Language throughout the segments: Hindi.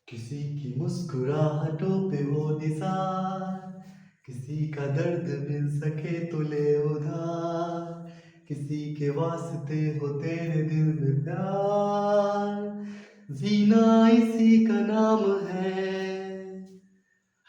किसी की मुस्कुराहटों पे हो निसार, किसी का दर्द मिल सके तो ले उधार, किसी के वास्ते हो तेरे दिल में प्यार, जीना इसी का नाम है।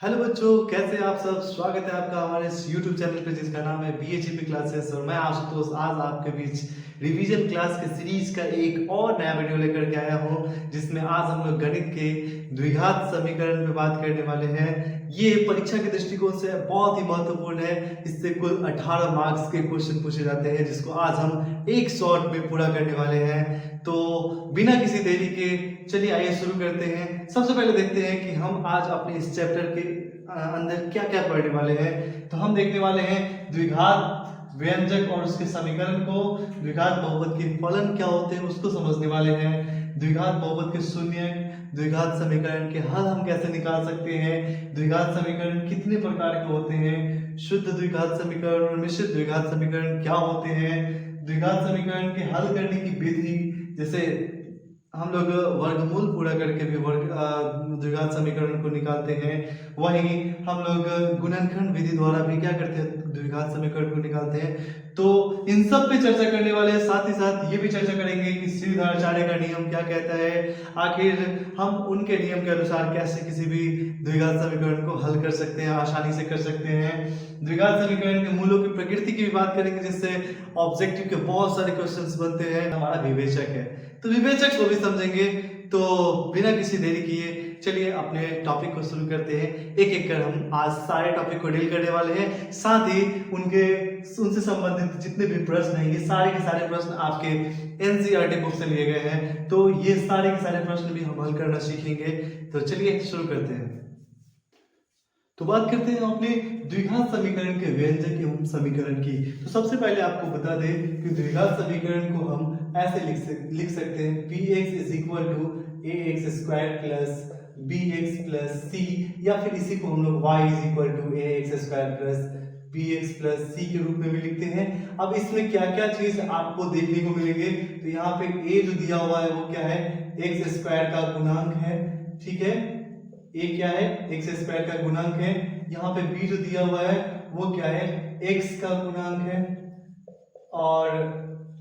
हेलो बच्चों, कैसे हैं आप सब। स्वागत है आपका हमारे इस YouTube चैनल पे जिसका नाम है BHP क्लासेस। और मैं आशुतोष आज आपके बीच रिवीजन क्लास के सीरीज का एक और नया वीडियो लेकर के आया हूं, जिसमें आज हम लोग गणित के द्विघात समीकरण पे बात करने वाले हैं। ये परीक्षा के दृष्टिकोण से बहुत ही महत्वपूर्ण है। इससे कुल 18 मार्क्स के क्वेश्चन पूछे जाते हैं, जिसको आज हम एक शॉट में पूरा करने वाले हैं। तो बिना किसी देरी के चलिए आइए शुरू करते हैं। सबसे पहले देखते हैं कि हम आज अपने इस चैप्टर के अंदर क्या क्या पढ़ने वाले हैं। तो हम देखने वाले हैं द्विघात व्यंजक और उसके समीकरण को, द्विघात बहुपद के फलन क्या होते हैं उसको समझने वाले हैं, द्विघात बहुपद के शून्य, द्विघात समीकरण के हल हम कैसे निकाल सकते हैं, द्विघात समीकरण कितने प्रकार के होते हैं, शुद्ध द्विघात समीकरण और मिश्रित द्विघात समीकरण क्या होते हैं, द्विघात समीकरण के हल करने की विधि, जैसे हम लोग वर्गमूल पूरा करके भी द्विघात समीकरण को निकालते हैं। वहीं हम लोग गुणनखंड विधि द्वारा भी क्या करते हैं, द्विघात समीकरण को निकालते हैं। तो इन सब पे चर्चा करने वाले हैं। साथ ही साथ ये भी चर्चा करेंगे कि श्रीधराचार्य का नियम क्या कहता है, आखिर हम उनके नियम के अनुसार कैसे किसी भी द्विघात समीकरण को हल कर सकते हैं, आसानी से कर सकते हैं। द्विघात समीकरण के मूलों की प्रकृति की भी बात करेंगे, जिससे ऑब्जेक्टिव के बहुत सारे क्वेश्चंस बनते हैं। हमारा विवेचक है, तो विवेचक को भी समझेंगे। तो बिना किसी देरी किए चलिए अपने टॉपिक को शुरू करते हैं। एक एक कर हम आज सारे टॉपिक को डील करने वाले हैं। साथ ही उनसे संबंधित जितने भी प्रश्न हैं, ये सारे के सारे प्रश्न आपके NCERT बुक से लिए गए हैं। तो ये सारे के सारे प्रश्न भी हम हल करना सीखेंगे। तो चलिए शुरू करते हैं। तो बात करते हैं अपने द्विघात समीकरण के व्यंजक एवं समीकरण की। तो सबसे पहले आपको बता दें कि द्विघात समीकरण को हम ऐसे लिख सकते हैं, px is equal to ax square plus bx plus c, या फिर इसी को हम लोग y is equal to ax square plus bx plus c के रूप में भी लिखते हैं। अब इसमें क्या क्या चीज आपको देखने को मिलेंगे, तो यहाँ पे a जो दिया हुआ है वो क्या है, x स्क्वायर का गुणांक है, ठीक है। a क्या है, x स्क्वायर का गुणांक है। यहाँ पे b जो दिया हुआ है वो क्या है, x का गुणांक है। और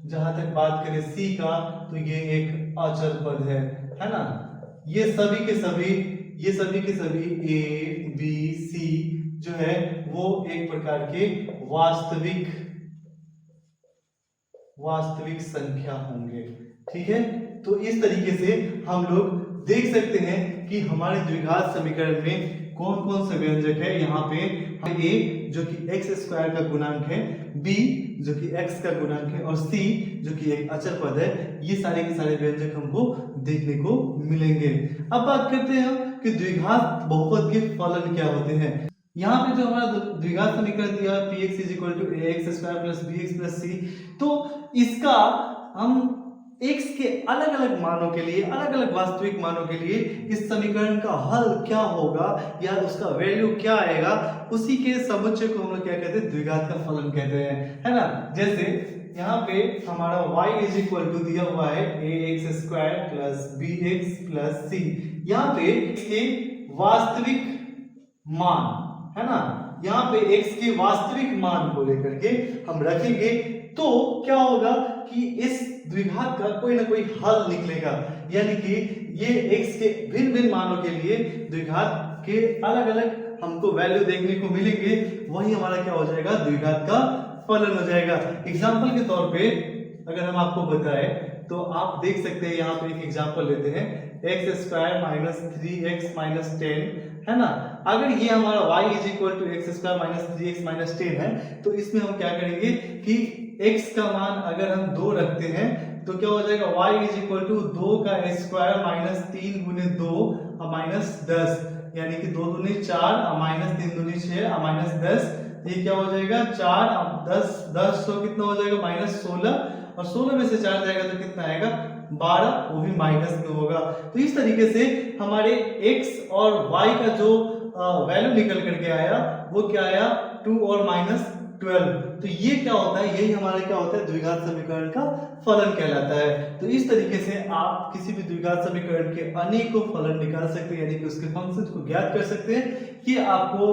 जहां तक बात करें c का, तो ये एक अचर पद है ना। ये सभी के सभी a b c जो है वो एक प्रकार के वास्तविक संख्या होंगे, ठीक है। तो इस तरीके से हम लोग देख सकते हैं कि हमारे द्विघात समीकरण में कौन कौन से व्यंजक है। यहाँ पे a जो कि x स्क्वायर का गुणांक है, b जो कि x का गुणांक है, और c जो कि एक अचर पद है। ये सारे के सारे व्यंजक हमको देखने को मिलेंगे। अब बात करते हैं कि द्विघात बहुपद के फलन क्या होते हैं। यहाँ पे जो हमारा द्विघात समीकरण दिया है px is equal to ax square plus bx plus c, तो इसका हम x के अलग अलग मानों के लिए, अलग अलग वास्तविक मानों के लिए इस समीकरण का हल क्या होगा या उसका वैल्यू क्या आएगा, उसी के समुच्चय को हम लोग क्या कहते हैं, द्विघात का फलन कहते हैं, है ना। जैसे यहाँ पे हमारा y इज इक्वल टू दिया हुआ है ax square plus bx plus c। यहाँ पे इसके वास्तविक मान है ना, यहाँ पे x के वास्तविक मान को लेकर के हम रखेंगे, तो क्या होगा कि इस द्विघात का कोई ना कोई हल निकलेगा। यानी कि ये x के भिन्न भिन्न मानों के लिए द्विघात के अलग अलग हमको वैल्यू देखने को मिलेंगे। वही हमारा क्या हो जाएगा, द्विघात का फलन हो जाएगा। एग्जाम्पल के तौर पे अगर हम आपको बताएं तो आप देख सकते हैं, यहाँ पे एक एग्जाम्पल लेते हैं, x square minus 3x minus 10 है ना। अगर ये हमारा y is equal to x square minus 3x minus 10 है, तो इसमें हम क्या करेंगे कि x का मान अगर हम 2 रखते हैं तो क्या हो जाएगा, y इज इक्वल टू 2 का स्क्वायर माइनस 3 गुने 2 माइनस 10, यानी कि 2 दूनी 4 माइनस 3 दूनी 6 माइनस 10। ये क्या हो जाएगा, 4 10 10 तो कितना हो जाएगा, माइनस 16, और 16 में से 4 जाएगा तो कितना आएगा, 12, वो भी माइनस में होगा। तो इस तरीके से हमारे x और y का जो वैल्यू निकल करके आया वो क्या आया, 2 और माइनस 12। तो ये क्या होता है, यही हमारा क्या होता है, द्विघात समीकरण का फलन कहलाता है। तो इस तरीके से आप किसी भी द्विघात समीकरण के अनेकों फलन निकाल सकते हैं, यानी कि उसके फंक्शन को ज्ञात कर सकते हैं। कि आपको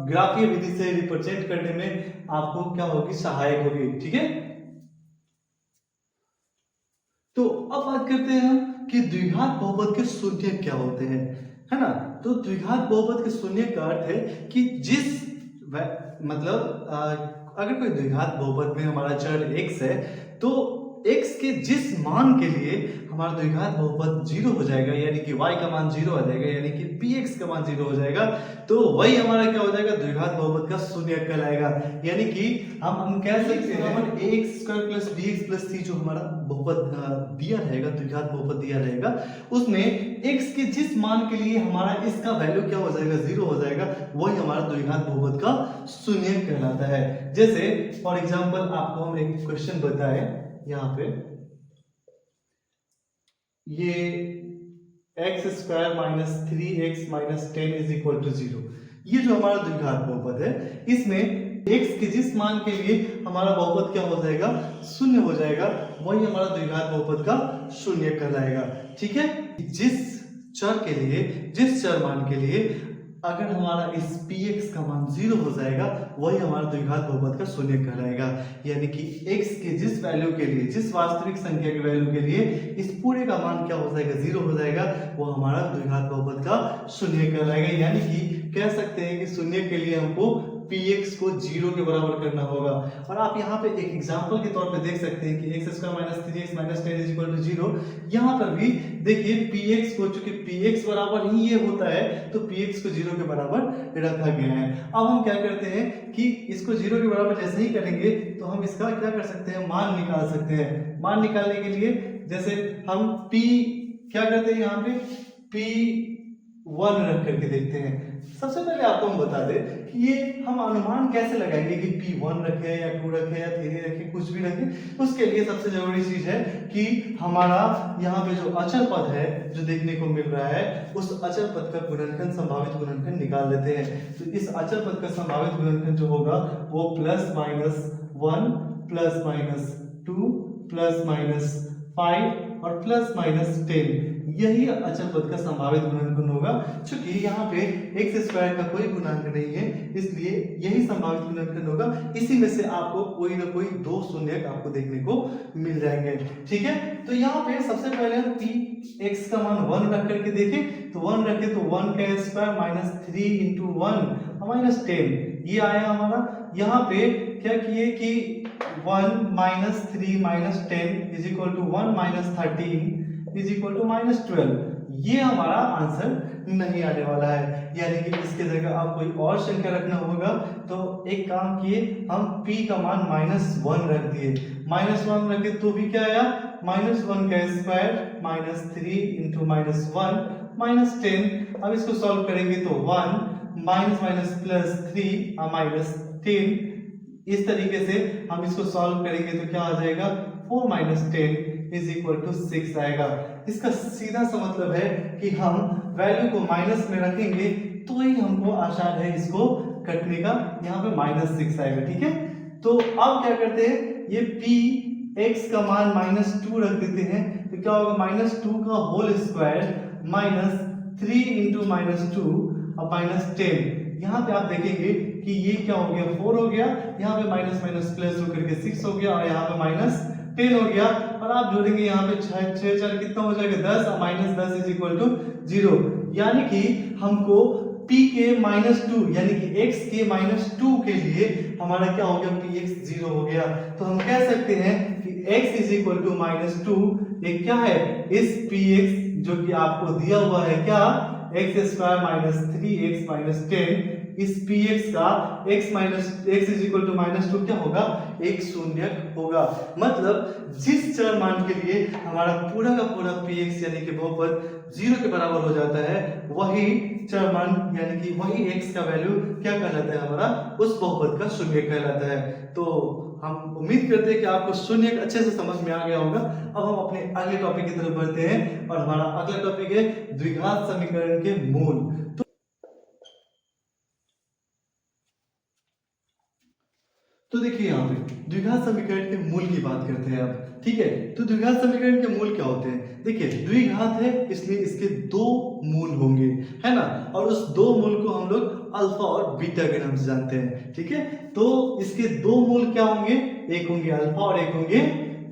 ग्राफीय विधि से रिप्रेजेंट करने में आपको क्या होगी, सहायक होगी। ठीक है, तो अब बात करते हैं हम कि द्विघात बहुपद के शून्यक क्या होते हैं, है ना। तो द्विघात बहुपद के शून्यक का अर्थ है कि मतलब अगर कोई द्विघात बहुपद में हमारा चर x है, तो x के जिस मान के लिए हमारा द्विघात बहुपद 0 हो जाएगा, यानी कि y का मान 0 आ जाएगा, यानी कि px का मान 0 हो जाएगा, तो वही हमारा क्या हो जाएगा, द्विघात बहुपद का शून्यक कहलाएगा। यानी कि हम कह सकते हैं ax² + bx + c जो हमारा बहुपद दिया रहेगा, द्विघात बहुपद दिया रहेगा, उसमें x के जिस मान के लिए हमारा इसका वैल्यू क्या हो जाएगा, 0 हो जाएगा, वही हमारा द्विघात बहुपद का शून्यक कहलाता है। जैसे फॉर एग्जांपल आपको हम एक क्वेश्चन बताए, यहाँ पे ये x² - 3x - 10 = 0, ये जो हमारा द्विघात बहुपद है, इसमें x के जिस मान के लिए हमारा बहुपद क्या हो जाएगा, शून्य हो जाएगा, वही हमारा द्विघात बहुपद का शून्यक कहलाएगा। ठीक है, जिस चर मान के लिए अगर हमारा इस px का मान 0 हो जाएगा, वही हमारा द्विघात बहुपद का शून्यक कहलाएगा। यानी कि x के जिस वैल्यू के लिए, जिस वास्तविक संख्या के वैल्यू के लिए इस पूरे का मान क्या हो जाएगा, 0 हो जाएगा, वो हमारा द्विघात बहुपद का शून्यक कहलाएगा। यानी कि कह सकते हैं कि शून्यक के लिए हमको px को 0 के बराबर करना होगा। और आप यहाँ पे एक एग्जांपल के तौर पे देख सकते हैं कि x² - 3x - 10 = 0। यहाँ पर भी देखिए px को, चूंकि px बराबर ही ये होता है, तो px को 0 के बराबर रखा गया है। अब हम क्या करते हैं कि इसको 0 के बराबर जैसे ही करेंगे, तो हम इसका क्या कर सकते हैं, मान निकाल सकते हैं। मान निकालने के लिए जैसे हम p क्या करते हैं, यहाँ पे p1 रख करके देखते हैं। सबसे पहले आपको हम बता दें कि ये हम अनुमान कैसे लगाएंगे कि p1 रखे या 2 रखे या 3 रखे, कुछ भी रखे। उसके लिए सबसे जरूरी चीज है कि हमारा यहाँ पे जो अचर पद है, जो देखने को मिल रहा है, उस अचर पद का गुणनखंड, संभावित गुणनखंड निकाल लेते हैं। तो इस अचर पद का संभावित गुणनखंड जो होगा वो +-1 +-2 +-5 और +-10, यही अचर पद का संभावित गुणनखंड होगा। चूंकि यहाँ पे x² का कोई गुणांक नहीं है, इसलिए यही संभावित गुणनखंड होगा। इसी में से आपको कोई ना कोई दो शून्यक आपको देखने को मिल जाएंगे। ठीक है, तो यहाँ पे सबसे पहले हम x का मान 1 रख करके देखें, तो 1 रखे तो 1² - 3 × 1 -10, ये आया हमारा। यहाँ पे क्या किए कि 1 - 3 - 10 = 1 - 13 = -12, ये हमारा आंसर नहीं आने वाला है। यानी कि इसके जगह आप कोई और संख्या रखना होगा। तो एक काम किए, हम p का मान -1 रख दिए, -1 रखे तो भी क्या आया, -1² - 3 × -1 -10। अब इसको सॉल्व करेंगे तो 1 -3 -10, इस तरीके से हम इसको सॉल्व करेंगे तो क्या आ जाएगा, 4 - 10 = 6 आएगा। इसका सीधा सा मतलब है कि हम वैल्यू को माइनस में रखेंगे तो ही हमको आसान है इसको कटने का। यहाँ पे -6 आएगा। ठीक है, तो अब क्या करते हैं, ये p x का मान -2 रख देते हैं, तो क्या होगा, -2 का होल स्क्वायर -3 × -2 और -10। यहाँ पे आप देखेंगे कि ये क्या हो गया, 4 हो गया, यहाँ पे माइनस माइनस प्लस होकर के 6 हो गया, और यहाँ पे -10 हो गया। और आप जोड़ेंगे यहाँ पे 6 4 कितना हो जाएगा, 10, और -10 = 0। यानी कि हमको p के -2 यानी कि x के -2 के लिए हमारा क्या हो गया, px 0 हो गया। तो हम कह सकते हैं कि x = -2 ये क्या है, इस px जो कि आपको दिया हुआ है क्या, x² - 3x - 10, इस px का x = -2 क्या होगा, एक शून्यक होगा। मतलब जिस चर मान के लिए हमारा पूरा का पूरा px यानी कि बहुपद 0 के बराबर हो जाता है, वही चर मान यानी कि वही x का वैल्यू क्या कहलाता है, हमारा उस बहुपद का शून्यक कहलाता है। तो हम उम्मीद करते हैं कि आपको शून्यक अच्छे से समझ में आ गया होगा। अब हम अपने अगले टॉपिक की तरफ बढ़ते हैं, और हमारा अगला टॉपिक है द्विघात समीकरण के मूल। तो देखिए यहाँ पे द्विघात समीकरण के मूल की बात करते हैं अब, ठीक है। तो द्विघात समीकरण के मूल क्या होते हैं? देखिए द्विघात है इसलिए इसके दो मूल होंगे, है ना, और उस दो मूल को हम लोग अल्फा और बीटा के नाम से जानते हैं, ठीक है। तो इसके दो मूल क्या होंगे? एक होंगे अल्फा और एक होंगे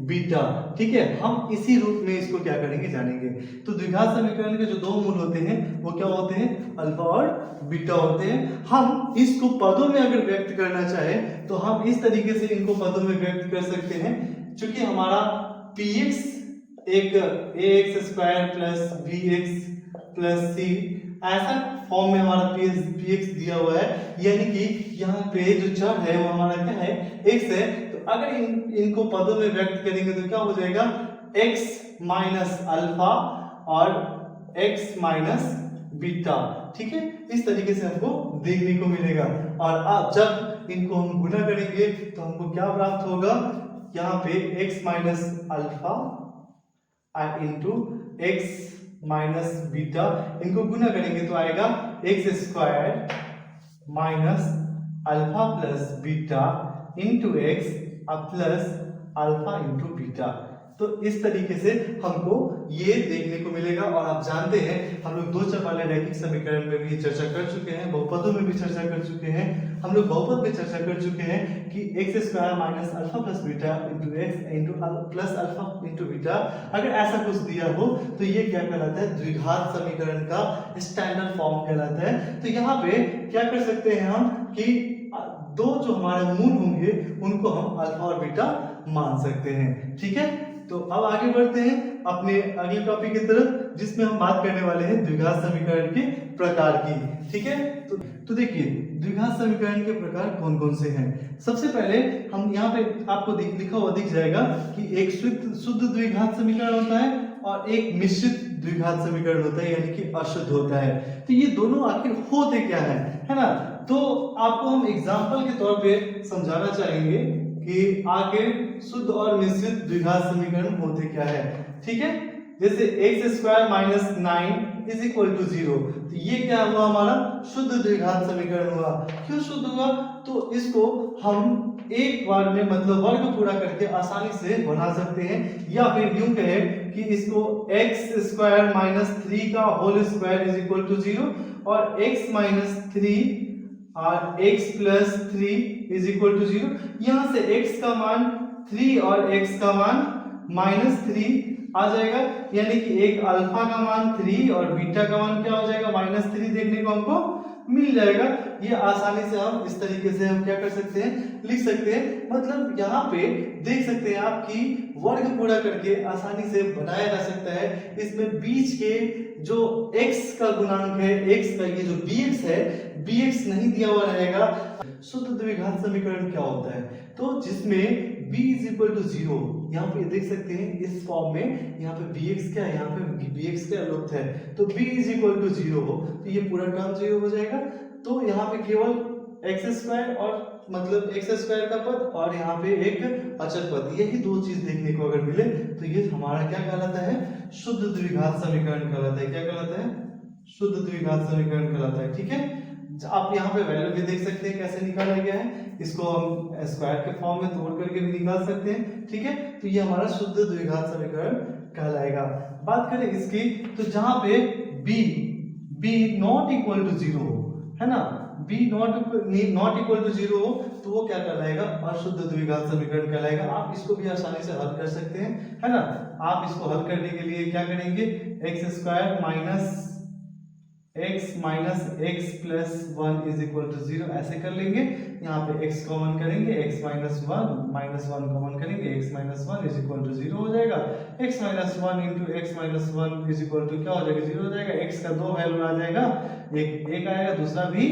बीटा, ठीक है। हम इसी रूप में इसको क्या करेंगे जानेंगे। तो द्विघात समीकरण के जो दो मूल होते हैं वो क्या होते हैं? अल्फा और बीटा होते हैं। हम इसको पदों में अगर व्यक्त करना चाहें तो हम इस तरीके से इनको पदों में व्यक्त कर सकते हैं। चूंकि हमारा px एक ax square plus bx plus c ऐसा फॉर्म में हमारा px दिया हुआ है, यानी कि यहाँ पे जो चर है वो हमारा क्या है? x है। तो अगर इनको पदों में व्यक्त करेंगे तो क्या हो जाएगा? x माइनस अल्फा और x माइनस बीटा, ठीक है। इस तरीके से हमको देखने को मिलेगा। और अब जब इनको हम गुना करेंगे तो हमको क्या प्राप्त होगा? यहाँ पे x minus alpha into x minus beta, इनको गुना करेंगे तो आएगा x square minus alpha plus beta into x plus alpha into beta. तो इस तरीके से हमको ये देखने को मिलेगा। और आप जानते हैं हम लोग दो चर वाले रैखिक समीकरण में भी चर्चा कर चुके हैं, बहुपदों में भी चर्चा कर चुके हैं, हम लोग बहुपद में चर्चा कर चुके हैं कि x square minus alpha plus beta into X into plus alpha into beta, अगर ऐसा कुछ दिया हो तो ये क्या कहलाता है? द्विघात समीकरण का स्टैंडर्ड फॉर्म कहलाता है। तो यहाँ पे क्या कर सकते हैं हम कि दो जो हमारे मूल होंगे उनको हम अल्फा और बीटा मान सकते हैं, ठीक है। तो अब आगे बढ़ते हैं अपने अगले टॉपिक की तरफ, जिसमें हम बात करने वाले हैं द्विघात समीकरण के प्रकार की, ठीक है। तो देखिए द्विघात समीकरण के प्रकार कौन कौन से हैं। सबसे पहले हम यहाँ पे आपको लिखा हुआ दिख जाएगा कि एक शुद्ध द्विघात समीकरण होता है और एक मिश्रित द्विघात समीकरण होता है, यानी कि अशुद्ध होता है। तो ये दोनों आखिर होते क्या है ना। तो आपको हम एग्जाम्पल के तौर पे समझाना चाहेंगे कि आखिर शुद्ध और मिश्रित द्विघात समीकरण होते क्या है, ठीक है। जैसे x square minus 9 is equal to 0, तो ये क्या हुआ? हमारा शुद्ध द्विघात समीकरण हुआ। क्यों शुद्ध हुआ? तो इसको हम एक बार में मतलब वर्ग पूरा करके आसानी से बना सकते हैं, या फिर यूं कहें कि इसको x स्क्वायर माइनस 3 का whole square is equal to 0 और x माइनस 3 और x plus 3 is equal to 0। यहाँ से x का मान 3 और x का मान माइनस 3 आ जाएगा, यानी कि एक अल्फा का मान 3 और बीटा का मान क्या हो जाएगा? माइनस 3 देखने को हमको मिल जाएगा। ये आसानी से हम इस तरीके से हम क्या कर सकते हैं? लिख सकते हैं। मतलब यहाँ पे देख सकते हैं आप कि वर्ग पूरा करके आसानी से बनाया जा सकता है। इसमें बीच के जो x का गुणांक है, x का ये जो bx है, bx नहीं दिया हुआ रहेगा। शुद्ध द्विघात समीकरण क्या होता है? तो जिसमें b इज इक्वल टू 0, यहाँ पे देख सकते हैं इस फॉर्म में, यहाँ पे bx क्या है? यहाँ पे bx क्या लुप्त है, तो b इज इक्वल टू 0 हो तो ये पूरा टर्म 0 हो जाएगा। तो यहाँ पे केवल एक्स स्क्वायर और मतलब एक्स स्क्वायर का पद और यहाँ पे एक अचर पद, यही दो चीज देखने को अगर मिले तो ये हमारा क्या कहलाता है? शुद्ध द्विघात समीकरण कहलाता है। क्या कहलाता है? शुद्ध द्विघात समीकरण कहलाता है, ठीक है। आप यहाँ पे वैल्यू भी देख सकते हैं कैसे निकाला गया है, इसको हम स्क्वायर के फॉर्म में तोड़ करके भी निकाल सकते हैं, ठीक है। तो ये हमारा शुद्ध द्विघात समीकरण कहलाएगा। बात करें इसकी, तो जहां पे b नॉट इक्वल टू 0 हो, है ना, b नॉट इक्वल टू 0 हो तो वो क्या कहलाएगा? अशुद्ध द्विघात समीकरण कहलाएगा। आप इसको भी आसानी से हल कर सकते हैं, है ना। आप इसको हल करने के लिए क्या करेंगे? X square minus x plus 1 is equal to 0 ऐसे कर लेंगे। यहाँ पे x कॉमन करेंगे, x माइनस 1 कॉमन करेंगे, x minus 1 is equal to 0 हो जाएगा। x minus 1 into x minus 1 is equal to क्या हो जाएगा? 0 हो जाएगा। x का दो वैल्यू आ जाएगा, एक आएगा, दूसरा भी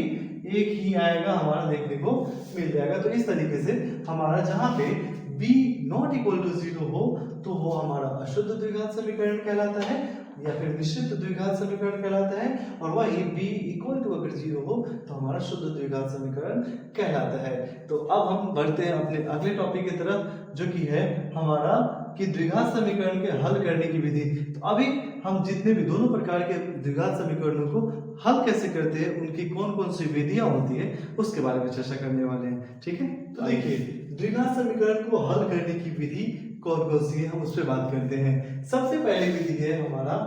एक ही आएगा, हमारा देखने को मिल जाएगा। तो इस तरीके से हमारा जहाँ पे b नॉट इक्वल टू 0 हो तो वो हमारा अशुद्ध द्विघात समीकरण कहलाता है या फिर मिश्रित द्विघात समीकरण कहलाता है, और वही b इक्वल टू अगर 0 हो तो हमारा शुद्ध द्विघात समीकरण कहलाता है। तो अब हम बढ़ते हैं अपने अगले टॉपिक की तरफ, जो कि है हमारा कि द्विघात समीकरण के हल करने की विधि। तो अभी हम जितने भी दोनों प्रकार के द्विघात समीकरणों को हल कैसे करते हैं, उनकी कौन कौन सी विधियां होती है, उसके बारे में चर्चा करने वाले हैं। ठीक है, तो देखिए द्विघात समीकरण को हल करने की विधि कौन कौन सी है, हम उस पर बात करते हैं। सबसे पहली विधि है हमारा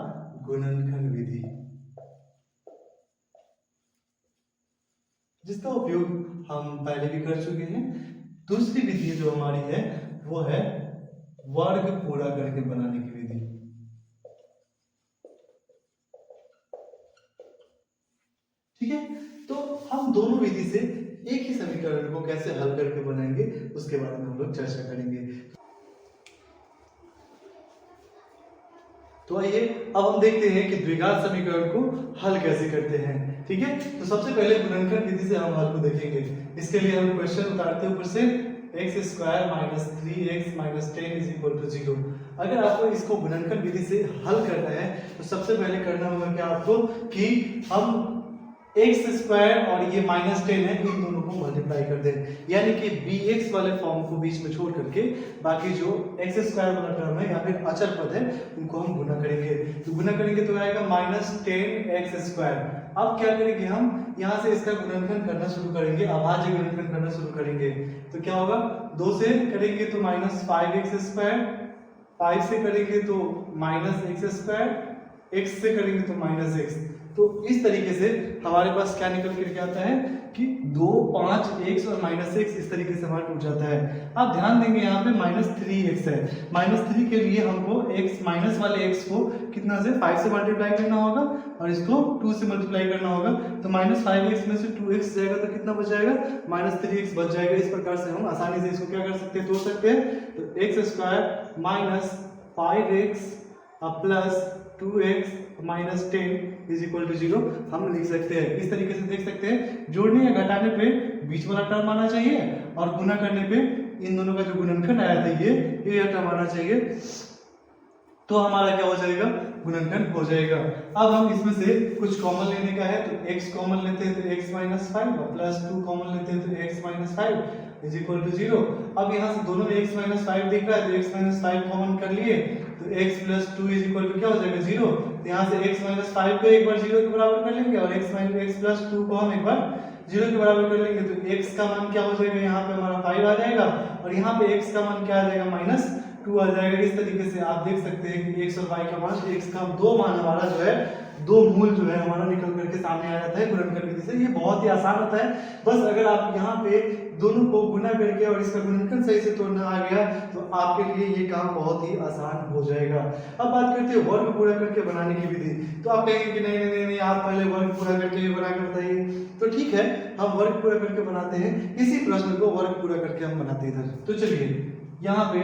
गुणनखंड विधि, जिसका उपयोग हम पहले भी कर चुके हैं। दूसरी विधि जो हमारी है वो है वर्ग पूरा करके बनाने की विधि। ठीक है, तो हम दोनों विधि से एक ही समीकरण को कैसे हल करके बनाएंगे उसके बारे में हम लोग चर्चा करेंगे। तो आइए अब हम देखते हैं कि द्विघात समीकरण को हल कैसे करते हैं। ठीक है, तो सबसे पहले गुणनखंड विधि से हम हल को देखेंगे। इसके लिए हम क्वेश्चन उतारते हैं ऊपर से, x square minus 3x minus 10 is equal to 0। अगर आपको इसको गुणनखंड विधि से हल करना है तो सबसे पहले करना होगा कि आपको कि हम x स्क्वायर और ये माइनस 10 है, इन दोनों को मल्टीप्लाई कर दें, यानी कि bx वाले फॉर्म को बीच में छोड़ करके बाकी जो x स्क्वायर वाला टर्म है या फिर अचर पद है उनको हम गुना करेंगे। तो गुना करेंगे तो आएगा माइनस 10x स्क्वायर। अब क्या करेंगे, हम यहाँ से इसका गुणनखंड करना शुरू करेंगे, अभाज्य गुणनखंड करना शुरू करेंगे। तो क्या होगा, 2 से करेंगे तो माइनस 5x स्क्वायर, 5 से करेंगे तो माइनस x स्क्वायर, x से करेंगे तो माइनस x। तो इस तरीके से हमारे पास क्या निकल करके आता है कि 2, 5, x और माइनस x इस तरीके से हमारा टूट जाता है। आप ध्यान देंगे यहाँ पे माइनस 3x है, माइनस 3 के लिए हमको x माइनस वाले x को कितना से 5 से मल्टीप्लाई करना होगा और इसको 2 से मल्टीप्लाई करना होगा। तो माइनस 5x में से 2x जाएगा तो कितना बच जाएगा, माइनस 3x बच जाएगा। इस प्रकार से हम आसानी से इसको क्या कर सकते हैं, तोड़ सकते हैं। तो x square minus 5x plus 2x minus 10 is equal to 0 हम लिख सकते हैं। इस तरीके से देख सकते हैं, जोड़ने या घटाने पे बीच वाला टर्म आना चाहिए और गुना करने पे इन दोनों का जो गुणनखंड आया था ये टर्म आना चाहिए, तो हमारा क्या हो जाएगा, गुणनखंड हो जाएगा। अब हम इसमें से कुछ कॉमन लेने का है, तो x कॉमन लेते हैं तो x माइनस 5 प्लस 2 कॉमन लेते हैं तो x minus 5 is equal to 0। अब यहाँ से दोनों में x माइनस 5 दिख रहा है तो x माइनस 5 कॉमन कर लिए तो x plus 2 is equal to क्या हो जाएगा, 0। तो यहाँ से x माइनस 5 को एक बार 0 के बराबर कर लेंगे और x प्लस 2 को हम एक बार 0 के बराबर कर लेंगे। तो x का मान क्या हो जाएगा, यहाँ पे हमारा 5 आ जाएगा और यहाँ पे x का मान क्या आ जाएगा, माइनस 2 आ जाएगा। इस तरीके से आप देख सकते हैं कि x और y का मान, x का दो मान हमारा जो है, दो मूल जो है हमारा निकल करके सामने आ जाता है गुणनखंड विधि से। ये बहुत ही आसान होता है, बस अगर आप यहाँ पे दोनों को गुना करके और इसका गुणनखंड सही से तोड़ना आ गया तो आपके लिए ये काम बहुत ही आसान हो जाएगा। अब बात करते हैं वर्ग पूरा करके बनाने की विधि। तो आप कहेंगे कि नहीं नहीं नहीं आप पहले वर्ग पूरा करके बना कर बताइए, तो ठीक है हम वर्ग पूरा करके बनाते हैं। इसी प्रश्न को वर्ग पूरा करके हम बनाते हैं इधर। तो चलिए यहाँ पे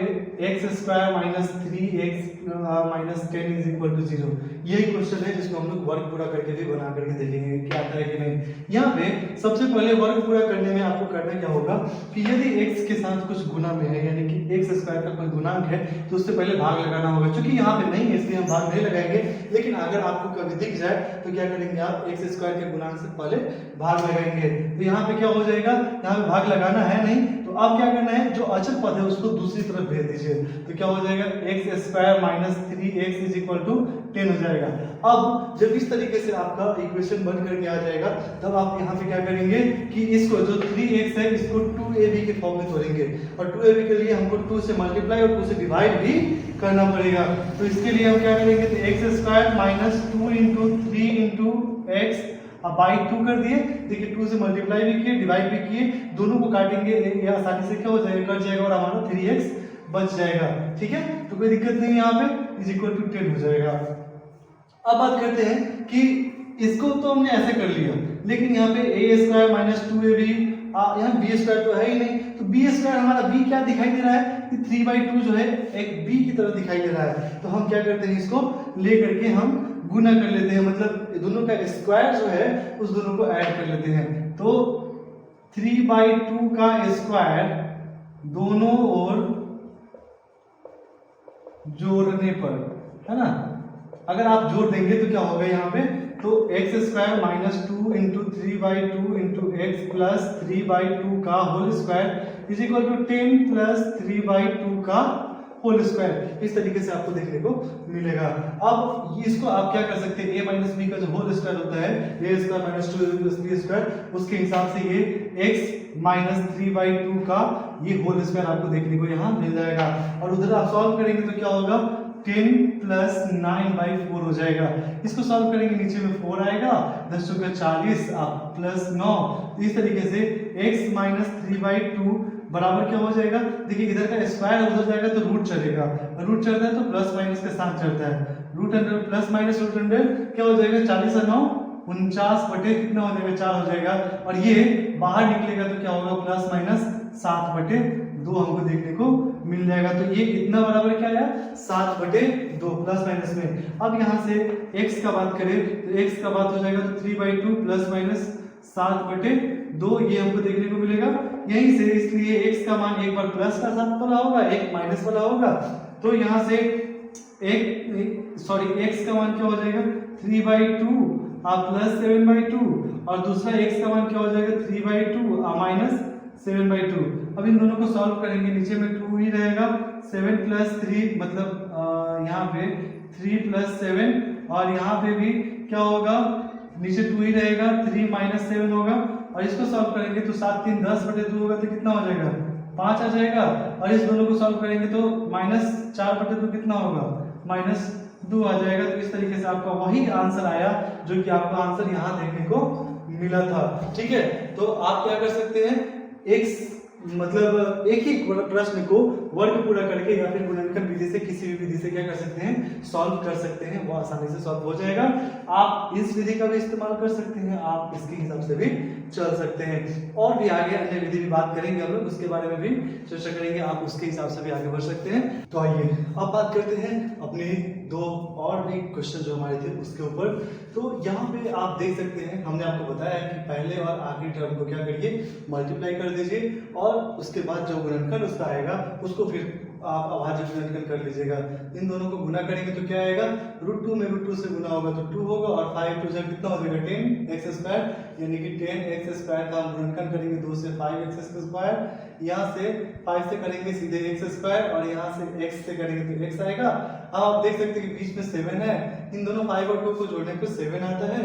x square minus 3x minus 10 is equal to 0, यही क्वेश्चन है जिसको हम लोग वर्ग पूरा करके भी बना करके देखेंगे क्या आता है कि नहीं। यहाँ पे सबसे पहले वर्ग पूरा करने में आपको करना क्या होगा कि यदि x के साथ कुछ गुना में है, यानी कि x स्क्वायर का कोई गुणांक है तो उससे पहले भाग लगाना होगा। क्योंकि यहाँ पे नहीं है इसलिए हम भाग नहीं लगाएंगे, लेकिन अगर आपको कभी दिख जाए तो क्या करेंगे आप, x स्क्वायर के गुणांक से पहले भाग लगाएंगे। तो यहाँ पे क्या हो जाएगा, यहाँ पे भाग लगाना है नहीं, तो आप क्या करना है, जो अचर पद है उसको दूसरी तरफ भेज दीजिए। तो क्या हो जाएगा, x square minus 3x is equal to 10 हो जाएगा। अब जब इस तरीके से आपका इक्वेशन बन करके आ जाएगा तब आप यहाँ पे क्या करेंगे कि इसको जो 3x है इसको 2ab के फॉर्म में तोड़ेंगे और 2ab के लिए हमको 2 से मल्टीप्लाई और 2 से डिवाइड भी करना पड़ेगा। तो इसके लिए हम क्या करेंगे, तो x square minus 2 into 3 into x अब बाई 2 कर दिए। देखिए 2 से मल्टीप्लाई भी किए, डिवाइड भी किए, दोनों को काटेंगे, ये आसानी से क्या हो जाएगा, कट जाएगा और हमारा 3x बच जाएगा। ठीक है, तो कोई दिक्कत नहीं, यहाँ पे इज इक्वल टू 10 हो जाएगा। अब बात करते हैं कि इसको तो हमने ऐसे कर लिया, लेकिन यहाँ पे a स्क्वायर माइनस 2ab, यहाँ b स्क्वायर तो है ही नहीं, तो b स्क्वायर हमारा b क्या दिखाई दे रहा है कि 3/2 जो है एक b की तरह दिखाई दे रहा है। तो हम क्या करते हैं, इसको ले करके हम गुना कर लेते हैं, मतलब दोनों का स्क्वायर जो है उस दोनों को ऐड कर लेते हैं। तो 3/2 का स्क्वायर दोनों ओर जोड़ने पर, है ना, अगर आप जोड़ देंगे तो क्या होगा यहाँ पे, तो x square minus 2 into 3/2 into x plus 3/2 का whole square is equal to 10 plus 3/2 का होल स्क्वायर, इस तरीके से आपको देखने को मिलेगा। अब इसको आप क्या कर सकते हैं, a माइनस बी का जो होल स्क्वायर होता है a square minus 2ab square, उसके हिसाब से ये x माइनस 3/2 का ये होल स्क्वायर आपको देखने को यहाँ मिल जाएगा। और उधर आप सॉल्व करेंगे तो क्या होगा, 10 प्लस 9/4 हो जाएगा। इसको सॉल्व करेंगे नीचे में 4 आएगा, 10 चौके 40 आप प्लस 9, इस तरीके से x माइनस 3/2 बराबर क्या हो जाएगा, देखिए इधर का स्क्वायर उधर जाएगा तो रूट चलेगा, रूट चलता है तो प्लस माइनस के साथ चलता है, root under plus minus root under क्या हो जाएगा, 40 और 9 49 बटे कितना हो जाएगा, 4 हो जाएगा। और ये बाहर निकलेगा तो क्या होगा, प्लस माइनस 7/2 हमको देखने को मिल जाएगा। तो ये कितना बराबर क्या आया, 7/2 प्लस माइनस में। अब यहाँ से x का बात करें तो x का बात हो जाएगा तो 3/2 प्लस माइनस 7/2 ये हमको देखने को मिलेगा यहीं से, इसलिए x का मान एक बार प्लस का साथ वाला होगा, एक माइनस वाला होगा। तो यहाँ से x का मान क्या हो जाएगा, 3/2 प्लस 7/2, और दूसरा x का मान क्या हो जाएगा, 3/2 माइनस 7/2। अब इन दोनों को सॉल्व करेंगे, नीचे में 2 ही रहेगा, 7 प्लस 3 मतलब यहाँ पे 3 प्लस 7, और यहाँ पे भी क्या होगा, नीचे 2 ही रहेगा, 3 माइनस 7 होगा, और इसको सॉल्व करेंगे तो 7 3 10/2 होगा तो कितना हो जाएगा, 5 आ जाएगा। और इस दोनों को सॉल्व करेंगे तो माइनस 4/2 कितना होगा, -2 आ जाएगा। तो इस तरीके से आपका वही आंसर आया जो कि आपका आंसर यहाँ देखने को मिला था। ठीक है, तो आप क्या कर सकते हैं, एक मतलब एक ही प्रश्न को वर्ग पूरा करके या फिर गुणनखंड विधि से किसी भी विधि से क्या कर सकते हैं, सॉल्व कर सकते हैं, वो आसानी से सॉल्व हो जाएगा। आप इस विधि का भी इस्तेमाल कर सकते हैं, आप इसके हिसाब से भी चल सकते हैं। और भी आगे अन्य विधि भी बात करेंगे हम लोग, उसके बारे में भी चर्चा करेंगे, आप उसके हिसाब से भी आगे बढ़ सकते हैं। तो आइए अब बात करते हैं अपने 2 और भी क्वेश्चन जो हमारे थे उसके ऊपर। तो यहाँ पे आप देख सकते हैं, हमने आपको बताया कि पहले और आखिरी टर्म को क्या करिए, मल्टीप्लाई कर दीजिए, और उसके बाद जो गुणनखंड उसका आएगा उसको फिर आप अभाज्य गुणनखंड कर लीजिएगा। इन दोनों को गुना करेंगे तो क्या आएगा, √2 में √2 से गुना होगा तो 2 होगा, और 5 2 कितना हो जाएगा, 10x², यानी कि 10x² का हम गुणनखंड करेंगे 2 से 5x², यहाँ से 5 से करेंगे सीधे x², और यहाँ से x से करेंगे तो x आएगा। अब आप देख सकते हैं कि बीच में 7 है, इन दोनों 5 और 2 को जोड़ने पर 7 आता है,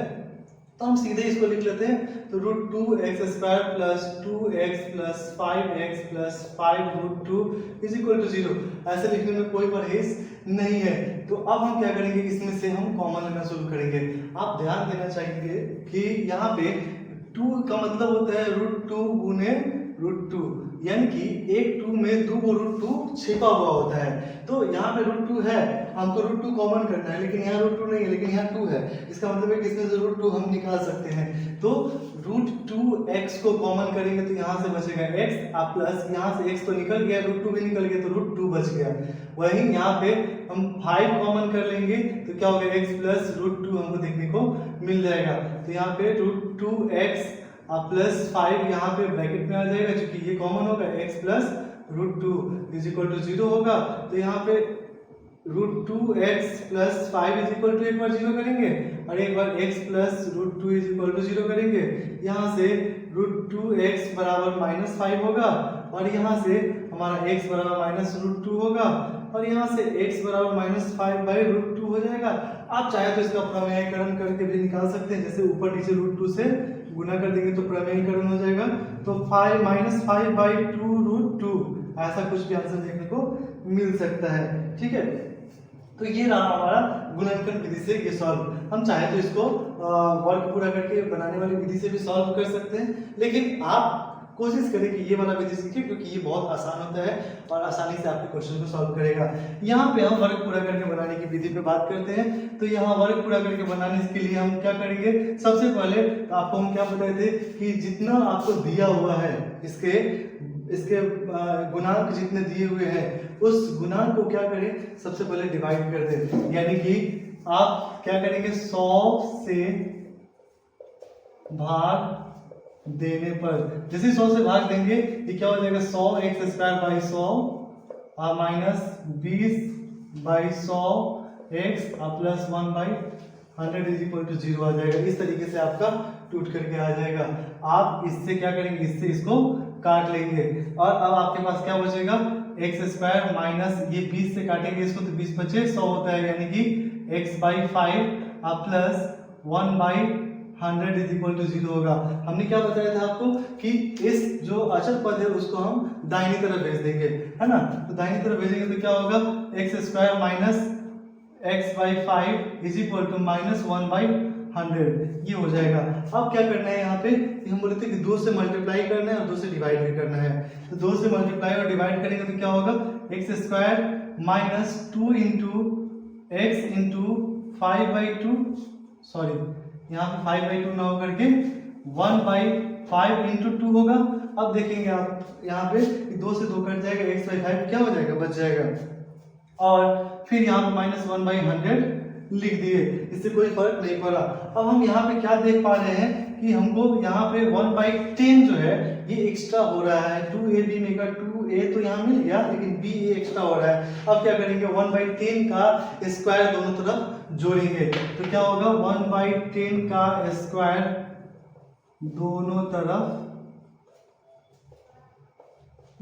तो हम सीधे इसको लिख लेते हैं। तो √2x² plus 2x plus 5x plus 5√2 is equal to 0। ऐसे लिखने में कोई परहेज नहीं है। तो अब हम क्या करेंगे, इसमें से हम कॉमन लेना शुरू करेंगे। आप ध्यान देना चाहिए कि यहाँ पे 2 का मतलब होता है √2 गुने √2, यानी कि एक 2 में 2 √2 छिपा हुआ होता है। तो यहाँ पे √2 है, हमको √2 कॉमन करना है, लेकिन यहाँ √2 नहीं है, लेकिन यहाँ 2 है। इसका मतलब है कि इसमें से √2 हम निकाल सकते हैं। तो √2x को कॉमन करेंगे तो यहाँ से बचेगा x, आप प्लस यहाँ से x तो निकल गया, √2 भी निकल गया, तो √2 बच गया। वहीं यहाँ पे हम 5 कॉमन कर लेंगे तो क्या होगा, x प्लस √2 हमको देखने को मिल जाएगा। तो यहाँ पे √2x प्लस 5 यहाँ पे ब्रैकेट में आ जाएगा, क्योंकि ये कॉमन होगा, x plus √2 is equal to 0 होगा। तो यहाँ पे √2x plus 5 is equal to एक बार 0 करेंगे, और एक बार x plus √2 is equal to 0 करेंगे। यहाँ से √2x बराबर -5 होगा, और यहाँ से हमारा x बराबर -√2 होगा, और यहाँ से x बराबर -5/√2 हो जाएगा। आप चाहे तो इसका प्रमेयीकरण करके भी निकाल सकते हैं, जैसे ऊपर नीचे √2 से गुना कर देंगे तो प्रमेयीकरण हो जाएगा। तो 5-5/2√2 ऐसा कुछ भी आंसर देखने को मिल सकता है। ठीक है, तो ये रहा हमारा गुणनखंड विधि से ये सॉल्व। हम चाहे तो इसको वर्ग पूरा करके बनाने वाली विधि से भी सॉल्व कर सकते हैं, लेकिन आप कोशिश करें कि ये वाला विधि सीखें, क्योंकि ये बहुत आसान होता है और आसानी से आपके क्वेश्चन को सॉल्व करेगा। यहाँ पे हम वर्ग पूरा करके बनाने की विधि पे बात करते हैं। तो यहाँ वर्ग पूरा करके बनाने के लिए हम क्या करेंगे, सबसे पहले आपको हम क्या बताए थे कि जितना आपको दिया हुआ है, इसके गुणांक जितने दिए हुए हैं, उस गुणांक को क्या करें, सबसे पहले डिवाइड कर दें। यानी कि आप क्या करेंगे, 100 से भाग देने पर, जैसे 100 से भाग देंगे ये क्या हो जाएगा, 100x²/100 minus 20/100x plus 1/100 is equal to 0 आ जाएगा। इस तरीके से आपका टूट करके आ जाएगा। आप इससे क्या करेंगे, इससे इसको काट लेंगे, और अब आपके पास क्या बचेगा, एक्स स्क्वायर माइनस ये 20 से काटेंगे इसको तो 20 बचे 100 होता है, यानी कि x/5 plus 1/100 is equal to 0 होगा। हमने क्या बताया था आपको कि इस जो अचल पद है उसको हम दाहिनी तरफ भेज देंगे, है ना। तो दाहिनी तरफ भेजेंगे तो क्या होगा, x square minus x/5 is equal to minus 1/100 ये हो जाएगा। अब क्या करना है यहाँ पे, हम बोले थे कि 2 से मल्टीप्लाई करना है और 2 से डिवाइड भी करना है। तो 2 से मल्टीप्लाई और डिवाइड करेंगे तो क्या होगा, x square minus 2 into X into 5/2, sorry यहाँ पे 5/2 ना हो करके 1/5 इंटू 2 होगा। अब देखेंगे आप यहाँ पे 2 से 2 कट जाएगा, x/5 क्या हो जाएगा, बच जाएगा। और फिर यहाँ पे माइनस 1/100 लिख दिए, इससे कोई फर्क नहीं पड़ा। अब हम यहाँ पे क्या देख पा रहे हैं कि हमको यहाँ पे 1/10 जो है ये एक्स्ट्रा हो रहा है। 2ab में का 2a तो यहाँ मिल गया, लेकिन b एक्स्ट्रा हो रहा है। अब क्या करेंगे, 1/10 का स्क्वायर दोनों तरफ जोड़ेंगे तो क्या होगा, 1/10 का स्क्वायर दोनों तरफ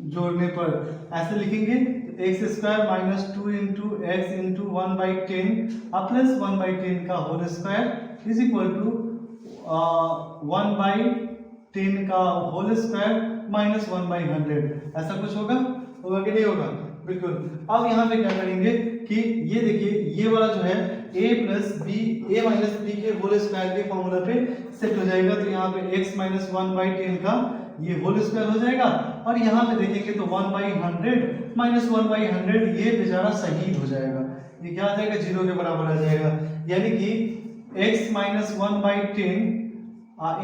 जोड़ने पर ऐसे लिखेंगे, X square minus 2 into X into 1/10 plus 1/10 का whole square is equal to 1/10 का होल स्क्वायर माइनस 1/100। ऐसा कुछ होगा कि नहीं होगा, बिल्कुल। अब यहाँ पे क्या करेंगे कि ये देखिए ये वाला जो है a plus B a minus B के होल स्क्वायर के फॉर्मूला पे सेट हो जाएगा। तो यहाँ पे x माइनस 1/10 का ये होल स्क्वायर हो जाएगा। और यहाँ पे देखेंगे तो 1/100 माइनस 1/100 ये बेचारा शहीद हो जाएगा, ये क्या आ जाएगा, 0 के बराबर आ जाएगा। यानी कि x minus 1/10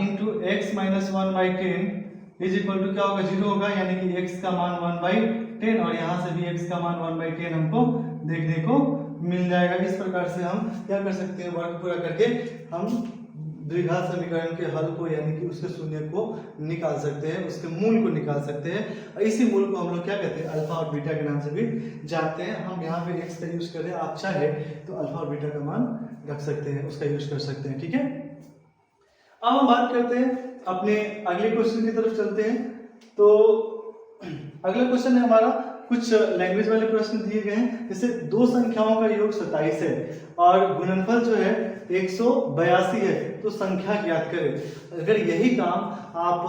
into x minus 1/10 is equal to क्या होगा, 0 होगा। यानी कि x का मान 1/10 और यहाँ से भी x का मान 1/10 हमको देखने को मिल जाएगा। इस प्रकार से हम क्या कर सकते हैं, वर्ग पूरा करके हम द्विघात समीकरण के हल को यानी कि उसके शून्य को निकाल सकते हैं, उसके मूल को निकाल सकते हैं। और इसी मूल को हम लोग क्या कहते हैं, अल्फा और बीटा के नाम से भी जानते हैं। हम यहाँ पे x का यूज करें, आप चाहे तो अल्फा और बीटा का मान रख सकते हैं, उसका यूज कर सकते हैं, ठीक है। अब हम बात करते हैं अपने अगले क्वेश्चन की तरफ चलते हैं। तो अगला क्वेश्चन है हमारा, कुछ लैंग्वेज वाले प्रश्न दिए गए हैं। जैसे दो संख्याओं का योग 27 है और गुणनफल जो है 182 है, तो संख्या ज्ञात करें। अगर यही काम आप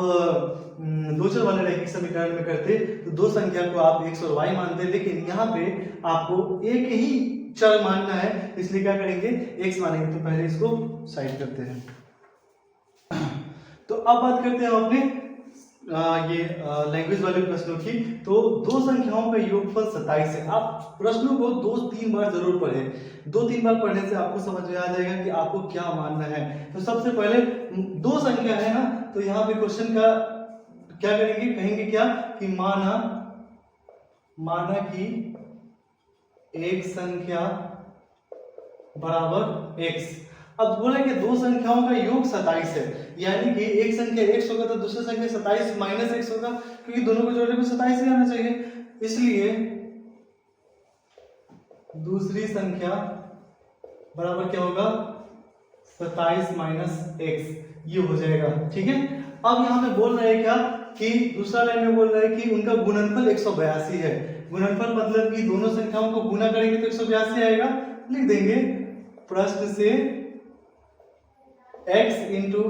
दो चर वाले रैखिक समीकरण में करते तो दो संख्या को आप x और y मानते, लेकिन यहाँ पे आपको एक ही चर मानना है, इसलिए क्या करेंगे, x मानेंगे। तो पहले इसको साइड करते हैं। तो अब बात करते हैं अपने ये लैंग्वेज वाले प्रश्नों की। तो दो संख्याओं का योगफल 27 है। आप प्रश्नों को 2-3 बार जरूर पढ़ें, 2-3 बार पढ़ने से आपको समझ में आ जाएगा कि आपको क्या मानना है। तो सबसे पहले दो संख्या है ना, तो यहाँ पे क्वेश्चन का क्या करेंगे, कहेंगे क्या कि माना कि एक संख्या बराबर x। अब बोला कि दो संख्याओं का योग 27 है, यानी कि एक संख्या x होगा तो दूसरी संख्या 27 माइनस x होगा, क्योंकि दोनों को जोड़ने पे 27 ही आना चाहिए। इसलिए दूसरी संख्या बराबर क्या होगा, 27 माइनस x, ये हो जाएगा, ठीक है। अब यहाँ पे बोल रहे हैं क्या कि दूसरा लाइन में बोल रहे हैं कि उनका गुणनफल 182 है। गुणनफल मतलब कि दोनों संख्याओं को गुना करेंगे तो 182 आएगा। लिख देंगे प्रश्न से x इंटू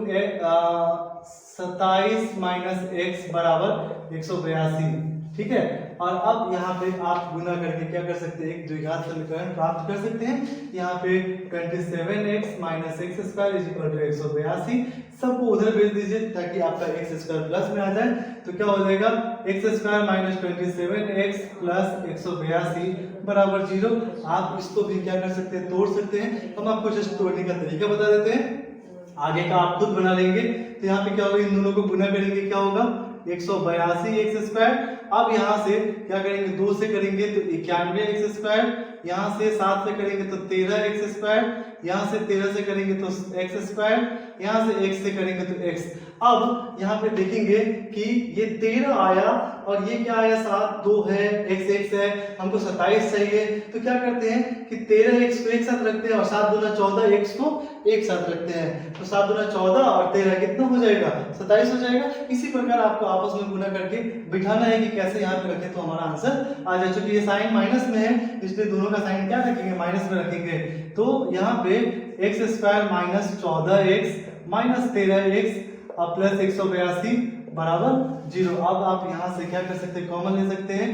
27 माइनस x बराबर 182, ठीक है। और अब यहाँ पे आप गुना करके क्या कर सकते हैं, एक द्विघात समीकरण प्राप्त कर सकते हैं। यहाँ पे 27x minus x square is equal to 182, सबको उधर भेज दीजिए ताकि आपका एक्स स्क्वायर प्लस में आ जाए। तो क्या हो जाएगा, x square minus 27x plus 182 बराबर 0। आप इसको भी क्या कर सकते हैं, तोड़ सकते हैं। हम आपको जस्ट तोड़ने का तरीका बता देते हैं, आगे का आप खुद बना लेंगे। तो यहाँ पे क्या होगा, इन दोनों को गुना करेंगे, क्या होगा 182 एक्स स्क्वायर। अब यहाँ से क्या करेंगे, 2 से करेंगे तो 91 एक्स स्क्वायर, यहाँ से 7 से करेंगे तो 13 एक्स स्क्वायर, यहाँ से 13 से करेंगे तो एक्स स्क्वायर, यहाँ से x से करेंगे तो x। अब यहाँ पे देखेंगे कि ये 13 आया और ये क्या आया, 7, 2 है, x है, हमको 27 चाहिए। तो क्या करते हैं कि 13x को एक साथ रखते हैं और 7 दूना 14 x को एक साथ रखते हैं। तो 7 दूना 14 और 13 कितना हो जाएगा, 27 हो जाएगा। इसी प्रकार आपको आपस में गुना करके बिठाना है कि ऐसे यहाँ पे रखें तो हमारा आंसर आ जाए। चूंकि ये साइन माइनस में है इसलिए दोनों का साइन क्या रखेंगे, माइनस में रखेंगे। तो यहाँ पे x square minus 14x minus 13x और प्लस 182 बराबर 0। अब आप यहाँ से क्या कर सकते हैं, कॉमन ले सकते हैं,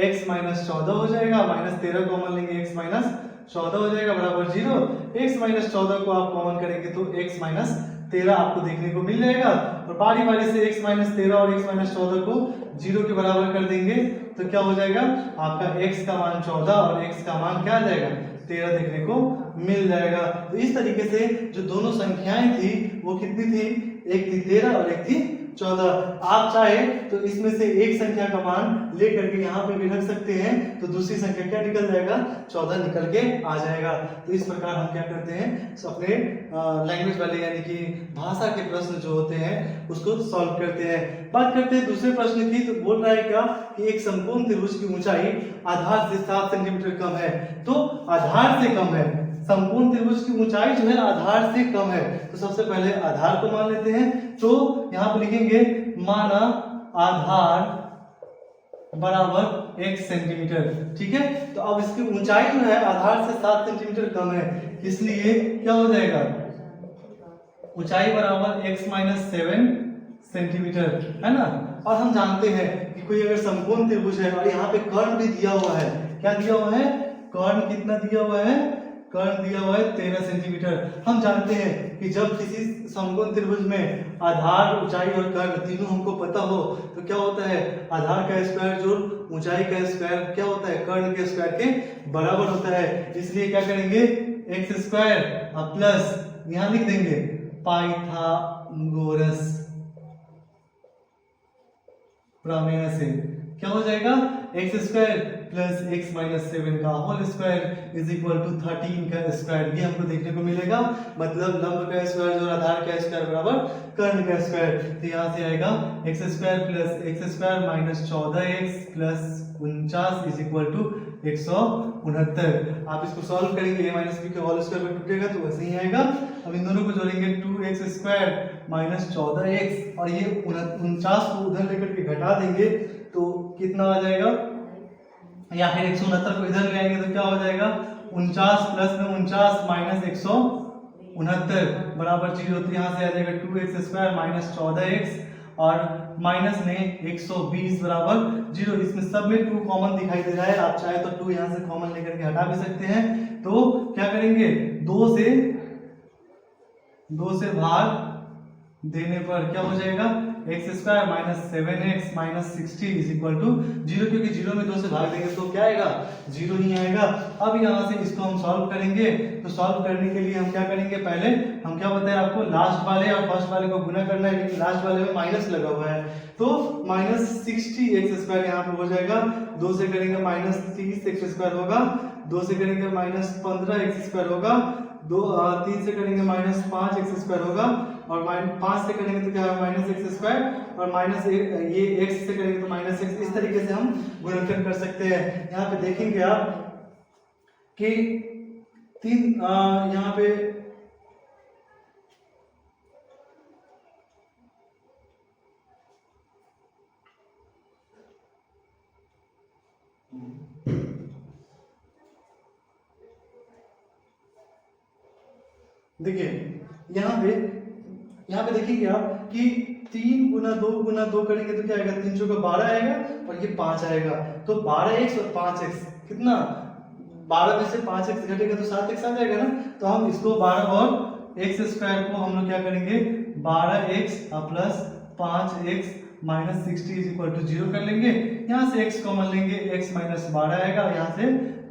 x माइनस 14 हो जाएगा, माइनस 13 कॉमन लेंगे, x माइनस 14 हो जाएगा बराबर 0। x माइनस 14 को आप कॉमन करेंगे तो x माइनस 13 आपको देखने को मिल जाएगा। और बारी बारी से x माइनस 13 और x माइनस 14 को 0 के बराबर कर देंगे तो क्या हो जाएगा, आपका x का मान 14 और x का मान क्या आ जाएगा, 13 देखने को मिल जाएगा। तो इस तरीके से जो दोनों संख्याएं थी वो कितनी थी, एक थी 13 और एक थी 14। आप चाहे तो इसमें से एक संख्या का मान लेकर के यहाँ पे भी रख सकते हैं तो दूसरी संख्या क्या निकल जाएगा, 14 निकल के आ जाएगा। तो इस प्रकार हम क्या करते हैं, अपने लैंग्वेज वाले यानी कि भाषा के प्रश्न जो होते हैं उसको सॉल्व करते हैं। बात करते हैं दूसरे प्रश्न की। तो बोल रहा है क्या कि एक समकोण त्रिभुज की ऊंचाई आधार से 7 सेंटीमीटर कम है। तो आधार से कम है, समकोण त्रिभुज की ऊंचाई जो है आधार से कम है। तो सबसे पहले आधार को मान लेते हैं। तो यहाँ पे लिखेंगे माना आधार बराबर 1 सेंटीमीटर, ठीक है। तो अब इसकी ऊंचाई जो है आधार से 7 सेंटीमीटर कम है, इसलिए क्या हो जाएगा, ऊंचाई बराबर x माइनस 7 सेंटीमीटर, है ना। और हम जानते हैं कि कोई अगर समकोण त्रिभुज है और यहाँ पे कर्ण भी दिया हुआ है, क्या दिया हुआ है, कर्ण कितना दिया हुआ है, कर्ण दिया हुआ है 13 सेंटीमीटर। हम जानते हैं कि जब किसी समकोण त्रिभुज में आधार, ऊंचाई और कर्ण तीनों हमको पता हो तो क्या होता है, आधार का स्क्वायर जो ऊंचाई का स्क्वायर क्या होता है, कर्ण के स्क्वायर के बराबर होता है। इसलिए क्या करेंगे, एक्स स्क्वायर प्लस यहाँ लिख देंगे पाइथागोरस प्रमेय से क्या हो जाएगा, x square plus x minus 7 का whole square is equal to 13 का स्क्वायर। ये हमको देखने को मिलेगा, मतलब लंब का स्क्वायर जो आधार का स्क्वायर बराबर कर्ण का स्क्वायर। तो यहाँ से आएगा x square plus x square minus 14x plus 49 is equal to 169। आप इसको सॉल्व करेंगे, a माइनस बी के होल स्क्वायर में टूटेगा तो वैसे ही आएगा। अब इन दोनों को जोड़ेंगे 2x स्क्वायर माइनस 14x और ये 49 को उधर लेकर के घटा देंगे तो कितना आ जाएगा, या फिर 169 को इधर ले आएंगे तो क्या हो जाएगा, 49 प्लस में 49 माइनस 169 बराबर 0। तो यहाँ से आ जाएगा 2x स्क्वायर माइनस 14x और माइनस में 120 बराबर 0। इसमें सब में 2 कॉमन दिखाई दे रहा है, आप चाहे तो 2 यहाँ से कॉमन लेकर के हटा भी सकते हैं। तो क्या करेंगे, 2 से भाग देने पर क्या हो जाएगा, x square minus 7x minus 60 is equal to 0, क्योंकि 0 में 2 से भाग देंगे तो क्या आएगा, 0 ही आएगा। अब यहाँ से इसको हम सॉल्व करेंगे। तो सॉल्व करने के लिए हम क्या करेंगे, पहले हम क्या बताए आपको, लास्ट वाले और फर्स्ट वाले को गुना करना है, लेकिन लास्ट वाले में माइनस लगा हुआ है तो माइनस 60 एक्स स्क्वायर यहाँ पे हो जाएगा। 2 से करेंगे माइनस 30 एक्स स्क्वायर होगा, 2 से करेंगे माइनस 15 एक्स स्क्वायर होगा, 3 से करेंगे माइनस 5 एक्स स्क्वायर होगा और 5 से करेंगे तो क्या होगा, माइनस एक्स स्क्वायर और माइनस ये एक्स से करेंगे तो माइनस एक्स। इस तरीके से हम गुणनखंड कर सकते हैं। यहाँ पे देखेंगे आप कि 3 यहाँ पे देखिए यहाँ पे देखिए आप कि 3 गुना 2 करेंगे तो क्या आएगा, 3 चौका 12 आएगा और ये 5 आएगा। तो 12x और 5x कितना, 12 में से 5x घटेगा तो 7x आ जाएगा ना। तो हम इसको 12 और x स्क्वायर को हम लोग क्या करेंगे, 12x plus 5x minus 60 is equal to 0 कर लेंगे। यहाँ से x कॉमन लेंगे, x माइनस 12 आएगा, यहाँ से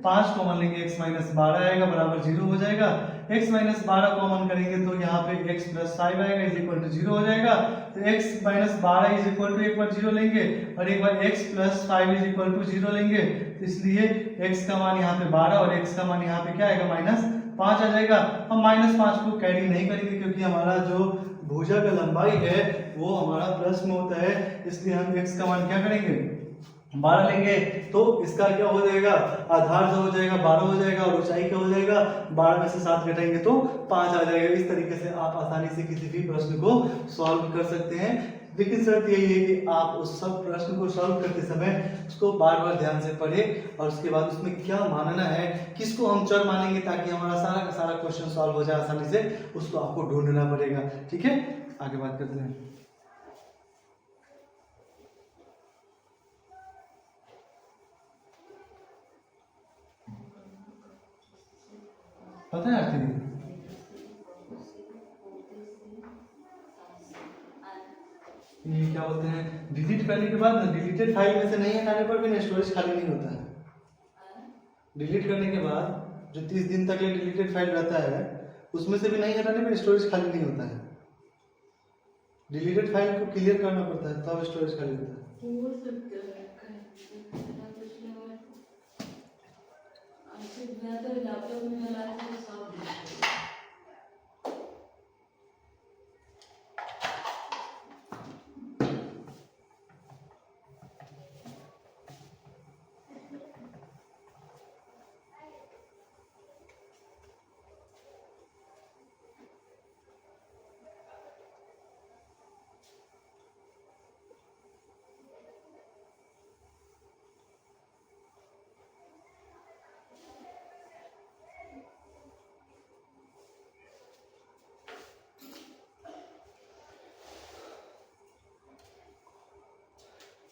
5 कॉमन लेंगे, x माइनस 12 आएगा बराबर 0 हो जाएगा। x माइनस 12 कॉमन करेंगे तो यहाँ पे x प्लस 5 आएगा इज इक्वल टू 0 हो जाएगा। तो x minus 12 is equal to एक बार 0 लेंगे और एक बार x plus 5 is equal to 0 लेंगे। तो इसलिए x का मान यहाँ पे 12 और x का मान यहाँ पे क्या आएगा, माइनस 5 आ जाएगा। हम माइनस 5 को कैरी नहीं करेंगे क्योंकि हमारा जो भुजा का लंबाई है वो हमारा प्लस में होता है, इसलिए हम x का मान क्या करेंगे, 12 लेंगे तो इसका क्या हो जाएगा, आधार जो हो जाएगा 12 हो जाएगा और ऊंचाई क्या हो जाएगा, 12 में से 7 घटाएंगे तो 5 आ जाएगा। इस तरीके से आप आसानी से किसी भी प्रश्न को सॉल्व कर सकते हैं। लेकिन शर्त यही है कि आप उस सब प्रश्न को सॉल्व करते समय उसको बार बार ध्यान से पढ़ें और उसके बाद उसमें क्या मानना है, किसको हम चर मानेंगे ताकि हमारा सारा का सारा क्वेश्चन सॉल्व हो जाए आसानी से, उसको आपको ढूंढना पड़ेगा। ठीक है, आगे बात करते हैं। पता है आपको ये क्या होते हैं, डिलीट करने के बाद ना डिलीटेड फाइल में से नहीं हटाने पर भी ना स्टोरेज खाली नहीं होता है। डिलीट करने के बाद जो 30 दिन तक ये डिलीटेड फाइल रहता है उसमें से भी नहीं हटाने पर स्टोरेज खाली नहीं होता है। डिलीटेड फाइल को क्लियर करना पड़ता है तब स्टोरेज खाली होता है।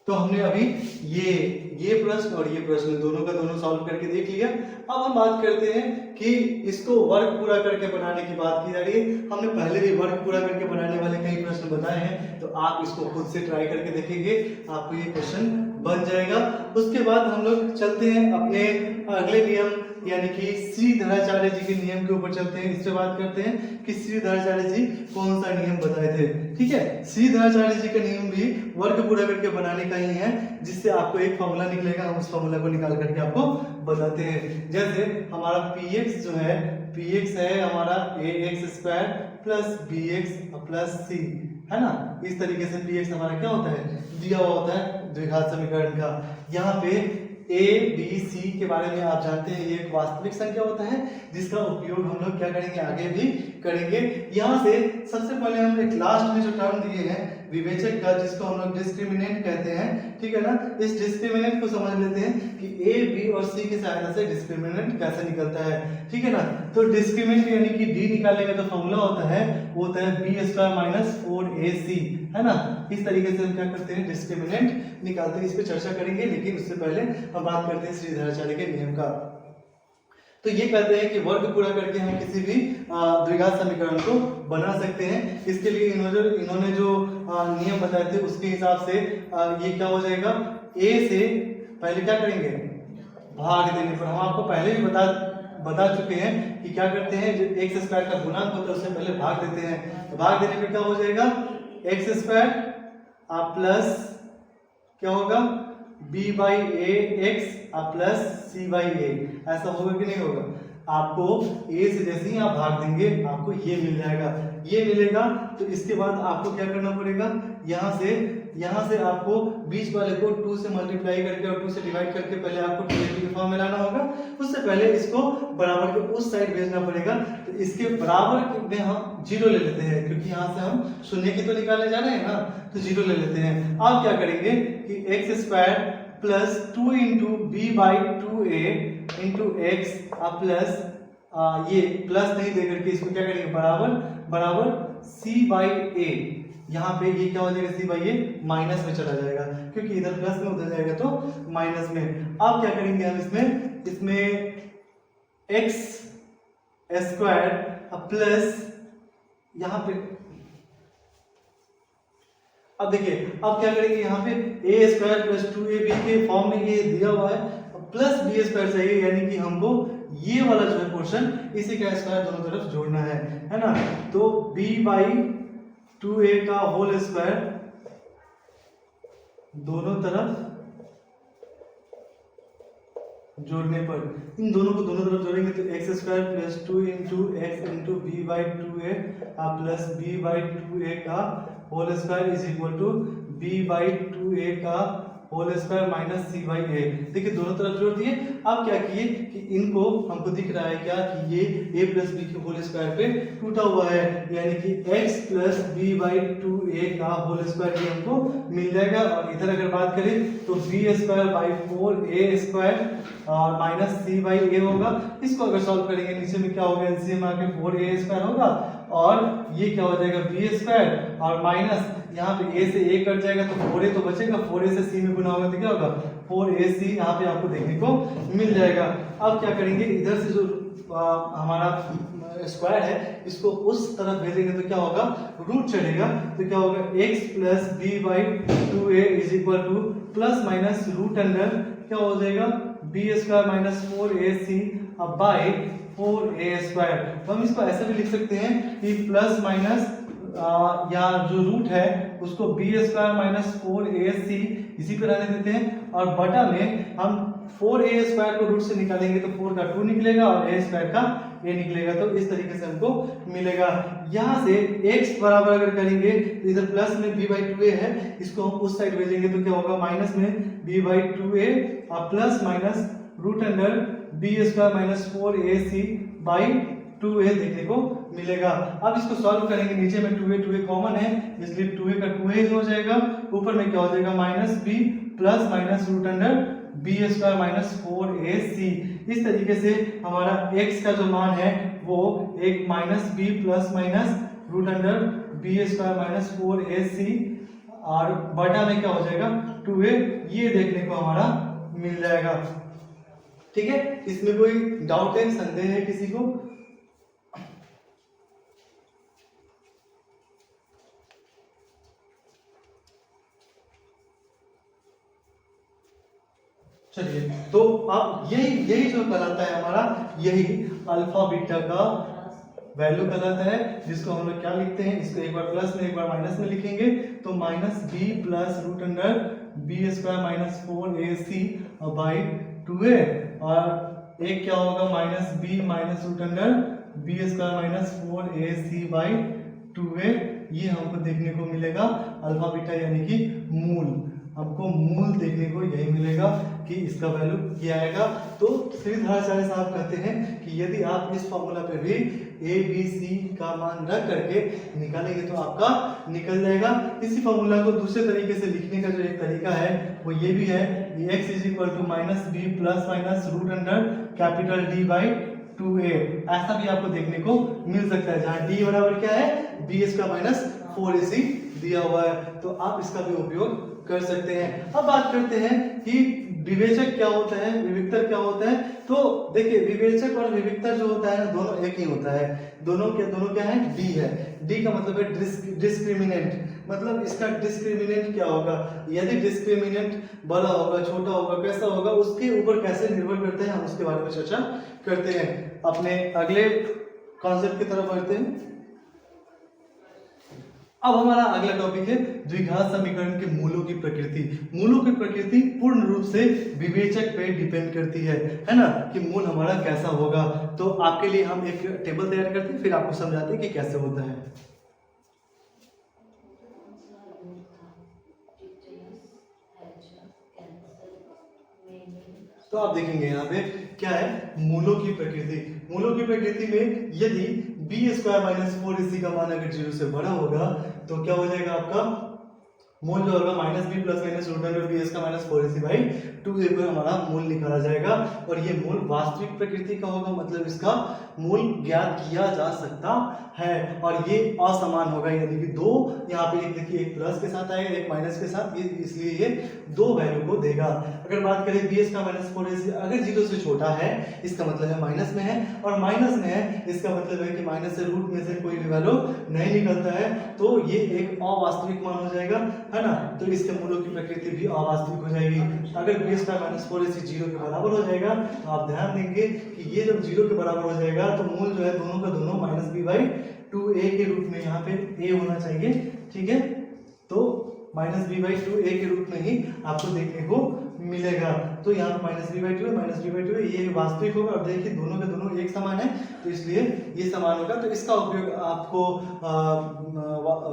तो हमने अभी ये प्रश्न और ये प्रश्न दोनों का दोनों सॉल्व करके देख लिया। अब हम बात करते हैं कि इसको वर्ग पूरा करके बनाने की बात की जा रही है। हमने पहले भी वर्ग पूरा करके बनाने वाले कई प्रश्न बताए हैं, तो आप इसको खुद से ट्राई करके देखेंगे, आपको ये क्वेश्चन बन जाएगा। उसके बाद हम लोग चलते हैं अपने अगले नियम यानी कि श्रीधराचार्य जी के नियम के ऊपर चलते हैं। इस पे बात करते हैं कि श्रीधराचार्य जी कौन सा नियम बताए थे। ठीक है, श्रीधराचार्य जी का नियम भी वर्ग पूरा करके बनाने का ही है, जिससे आपको एक फॉर्मूला निकलेगा। हम उस फॉर्मूला को निकाल करके आपको बताते हैं। जैसे हमारा px जो है, px है हमारा ax² plus bx plus c, है ना। इस तरीके से px हमारा क्या होता है, दिया हुआ होता है द्विघात समीकरण का। यहाँ पे a b c के बारे में आप जानते हैं, ये एक वास्तविक संख्या होता है जिसका उपयोग हम लोग क्या करेंगे, आगे भी करेंगे। यहाँ से सबसे पहले हम एक लास्ट में जो टर्म दिए हैं विवेचक का, जिसको हम लोग डिस्क्रिमिनेंट कहते हैं, ठीक है ना। इस डिस्क्रिमिनेंट को समझ लेते हैं कि a b और c की सहायता से डिस्क्रिमिनेंट कैसे निकलता है, ठीक है ना। तो डिस्क्रिमिनेंट यानी कि d निकालने का तो फॉर्मूला होता है, वो होता है b² माइनस 4ac, है ना। इस तरीके से हम क्या करते हैं, डिस्क्रिमिनेंट निकालते हैं। इस पे चर्चा करेंगे, लेकिन उससे पहले हम बात करते हैं श्रीधराचार्य के नियम का। तो ये कहते हैं कि वर्ग पूरा करके हम किसी भी द्विघात समीकरण को बना सकते हैं। इसके लिए इन्होंने जो नियम बताए थे उसके हिसाब से ये क्या हो जाएगा, a से पहले क्या करेंगे, भाग देने पर। हम आपको पहले भी बता चुके हैं कि क्या करते हैं, जो x² का गुणांक होता है उससे पहले भाग देते हैं। तो भाग देने पे क्या हो जाएगा, x² प्लस क्या होगा, b/a(x) प्लस c/a। ऐसा होगा कि नहीं होगा। आपको a से जैसे ही आप भाग देंगे आपको ये मिल जाएगा, ये मिलेगा। तो इसके बाद आपको क्या करना पड़ेगा, यहाँ से आपको बीच वाले को 2 से मल्टीप्लाई करके और 2 से डिवाइड करके पहले आपको 2a के फॉर्म में लाना होगा। उससे पहले इसको बराबर के उस साइड भेजना पड़ेगा। तो इसके बराबर में हम 0 ले लेते हैं, क्योंकि यहाँ से हम शून्य की तो निकालने जा रहे हैं ना, तो 0 ले लेते हैं। अब क्या करेंगे कि x² plus 2 into b/2a into x plus ये प्लस नहीं दे करके इसको क्या करेंगे, बराबर c/a। यहाँ पे ये क्या हो जाएगा, c/a माइनस में चला जाएगा, क्योंकि इधर प्लस में उधर जाएगा तो माइनस में। अब क्या करेंगे हम इसमें x² प्लस यहाँ पे, अब देखिए अब क्या करेंगे, यहाँ पे a² प्लस 2ab के फॉर्म में ये दिया हुआ है, प्लस b² चाहिए, यानी कि हमको ये वाला जो है पोर्शन, इसी का स्क्वायर दोनों तरफ जोड़ना है ना। तो b/2a का होल स्क्वायर दोनों तरफ जोड़ने पर, इन दोनों को दोनों तरफ जोड़ेंगे तो x² plus 2 into x into b/2a plus b/2a का whole square is equal to b/2a का whole square minus C by a. देखिए दोनों तरफ जोड़ दिए। अब क्या किए कि इनको हमको दिख रहा है क्या कि ये a प्लस बी के होल स्क्वायर पे टूटा हुआ है, यानी कि x plus B by 2a का होल स्क्वायर ये हमको मिल जाएगा। और इधर अगर बात करें तो B square by 4a square और माइनस सी बाई ए होगा। इसको अगर सॉल्व करेंगे नीचे में क्या होगा, एलसीएम आके 4a स्क्वायर होगा और ये क्या हो जाएगा बी स्क्वायर और माइनस यहाँ पे a से a कट जाएगा तो 4a तो बचेगा, 4a से c में गुना होगा तो क्या होगा 4ac यहाँ पे आपको देखने को मिल जाएगा। अब क्या करेंगे, इधर से जो हमारा स्क्वायर है इसको उस तरफ भेजेंगे तो क्या होगा, रूट चढ़ेगा तो क्या होगा x plus B by 2a is equal to plus minus root under क्या हो जाएगा बी स्क्वायर माइनस 4ac अब बाई 4a स्क्वायर। तो हम इसको ऐसे भी लिख सकते हैं कि प्लस माइनस या जो रूट है उसको बी स्क्वायर माइनस 4ac इसी पे रहने देते हैं और बटा में हम 4a स्क्वायर को रूट से निकालेंगे तो 4 का 2 निकलेगा और a स्क्वायर का a निकलेगा। तो इस तरीके से हमको मिलेगा। यहाँ से x बराबर अगर करेंगे तो इधर प्लस में b बाई 2a है, इसको हम उस साइड भेजेंगे तो क्या होगा माइनस में b बाई 2a और plus minus root under B square minus 4ac by 2a देखने को मिलेगा। अब इसको सॉल्व करेंगे, नीचे में 2a कॉमन है इसलिए 2a का 2a हो जाएगा, ऊपर में क्या हो जाएगा minus b plus minus root under B square minus 4ac। इस तरीके से हमारा x का जो मान है वो एक minus b plus minus root under B square minus 4ac और बटा में क्या हो जाएगा 2a, ये देखने को हमारा मिल जाएगा। ठीक है, इसमें कोई डाउट है, संदेह है किसी को? चलिए, तो अब यही जो कहलाता है हमारा, यही अल्फा बीटा का वैल्यू कहलाता है, जिसको हम लोग क्या लिखते हैं, इसको एक बार प्लस में एक बार माइनस में लिखेंगे तो minus B plus root under B square minus 4ac by 2a और एक क्या होगा minus B minus root under B square minus 4ac by 2a। ये हमको देखने को मिलेगा अल्फा बीटा यानी कि मूल, हमको मूल देखने को यही मिलेगा कि इसका वैल्यू क्या आएगा। तो श्रीधराचार्य साहब कहते हैं कि यदि आप इस फॉर्मूला पे भी a b c का मान रख करके निकालेंगे तो आपका निकल जाएगा। इसी फॉर्मूला को दूसरे तरीके से लिखने का जो एक तरीका है वो ये भी है, x is equal to minus B plus minus root under capital D by 2a। ऐसा भी आपको देखने को मिल सकता है जहाँ d बराबर क्या है b स्क्वायर माइनस 4ac दिया हुआ है, तो आप इसका भी उपयोग कर सकते हैं। अब बात करते हैं कि विवेचक क्या होता है, विविक्तर क्या होता है। तो देखिए विवेचक और विविक्तर जो होता है दोनों एक ही होता है, दोनों क्या है डी है। डी का मतलब है डिस्क्रिमिनेंट, मतलब इसका डिस्क्रिमिनेंट क्या होगा, यदि डिस्क्रिमिनेंट बड़ा होगा छोटा होगा कैसा होगा उसके ऊपर कैसे निर्भर करते हैं, हम उसके बारे में चर्चा करते हैं। अपने अगले कॉन्सेप्ट की तरफ बढ़ते हैं। अब हमारा अगला टॉपिक है द्विघात समीकरण के मूलों की प्रकृति। मूलों की प्रकृति पूर्ण रूप से विवेचक पे डिपेंड करती है ना, कि मूल हमारा कैसा होगा। तो आपके लिए हम एक टेबल तैयार करते हैं फिर आपको समझाते हैं कि कैसे होता है। तो आप देखेंगे यहाँ पे क्या है मूलों की प्रकृति। मूलों की प्रकृति में यदि बी स्क्वायर माइनस 4ac का मान अगर 0 से बड़ा होगा तो क्या हो जाएगा आपका मूल जो होगा minus B plus minus root under B का माइनस 4ac बाई 2a पर हमारा मूल निकाला जाएगा। और ये मूल वास्तविक प्रकृति का होगा, मतलब इसका मूल ज्ञात किया जा सकता है। और ये असमान होगा, यानी कि दो यहाँ पे एक देखिए एक प्लस के साथ आएगा एक माइनस के साथ, ये इसलिए ये दो वैल्यू को देगा। अगर बात करें बी का माइनस 4ac अगर 0 से छोटा है इसका मतलब है माइनस में है, और माइनस में है इसका मतलब है कि माइनस से रूट में से कोई भी वैल्यू नहीं निकलता है, तो ये एक अवास्तविक मान हो जाएगा, है ना। तो इसके मूलों की प्रकृति भी अवास्तविक हो जाएगी। अगर बी स्क्वायर माइनस 4ac 0 के बराबर हो जाएगा तो आप ध्यान देंगे कि ये जब 0 के बराबर हो जाएगा तो मूल जो है दोनों का दोनों माइनस बी बाई 2a के रूप में यहाँ पे a होना चाहिए, ठीक है। तो माइनस बी बाई 2a के रूप में ही आपको देखने को मिलेगा। तो यहाँ पे -b/2 है, -b/2 है, ये वास्तविक होगा और देखिए दोनों के दोनों एक समान है तो इसलिए ये समान होगा। तो इसका उपयोग आपको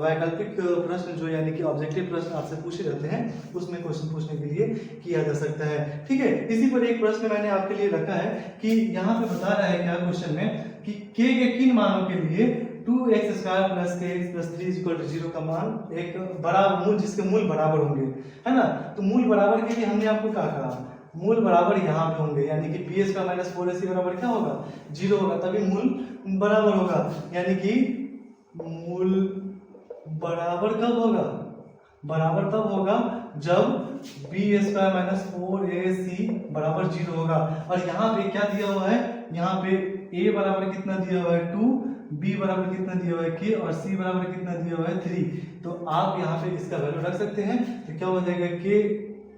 वैकल्पिक प्रश्न जो यानी कि ऑब्जेक्टिव प्रश्न आपसे पूछे जाते हैं उसमें क्वेश्चन पूछने के लिए किया जा सकता है। ठीक है, इसी पर एक प्रश्न मैंने आपके लिए रखा है कि यहाँ पे बता रहा है क्या क्वेश्चन में कि k के किन मानों के लिए 2x² + kx + 3 = 0 का मान एक बराबर मूल जिसके मूल बराबर होंगे, है ना। तो मूल बराबर के लिए हमने आपको क्या कहा, मूल बराबर यहाँ पे होंगे यानी कि p² - 4ac बराबर क्या होगा 0 होगा, तभी मूल बराबर होगा। यानी कि मूल बराबर कब होगा, बराबर तब होगा जब b² - 4ac बराबर 0 होगा। और यहाँ पे क्या दिया हुआ है, यहाँ पे a बराबर कितना दिया हुआ है 2, b बराबर कितना दिया हुआ है k और c बराबर कितना दिया हुआ है 3। तो आप यहाँ पे इसका वैल्यू रख सकते हैं। तो क्या हो जाएगा k,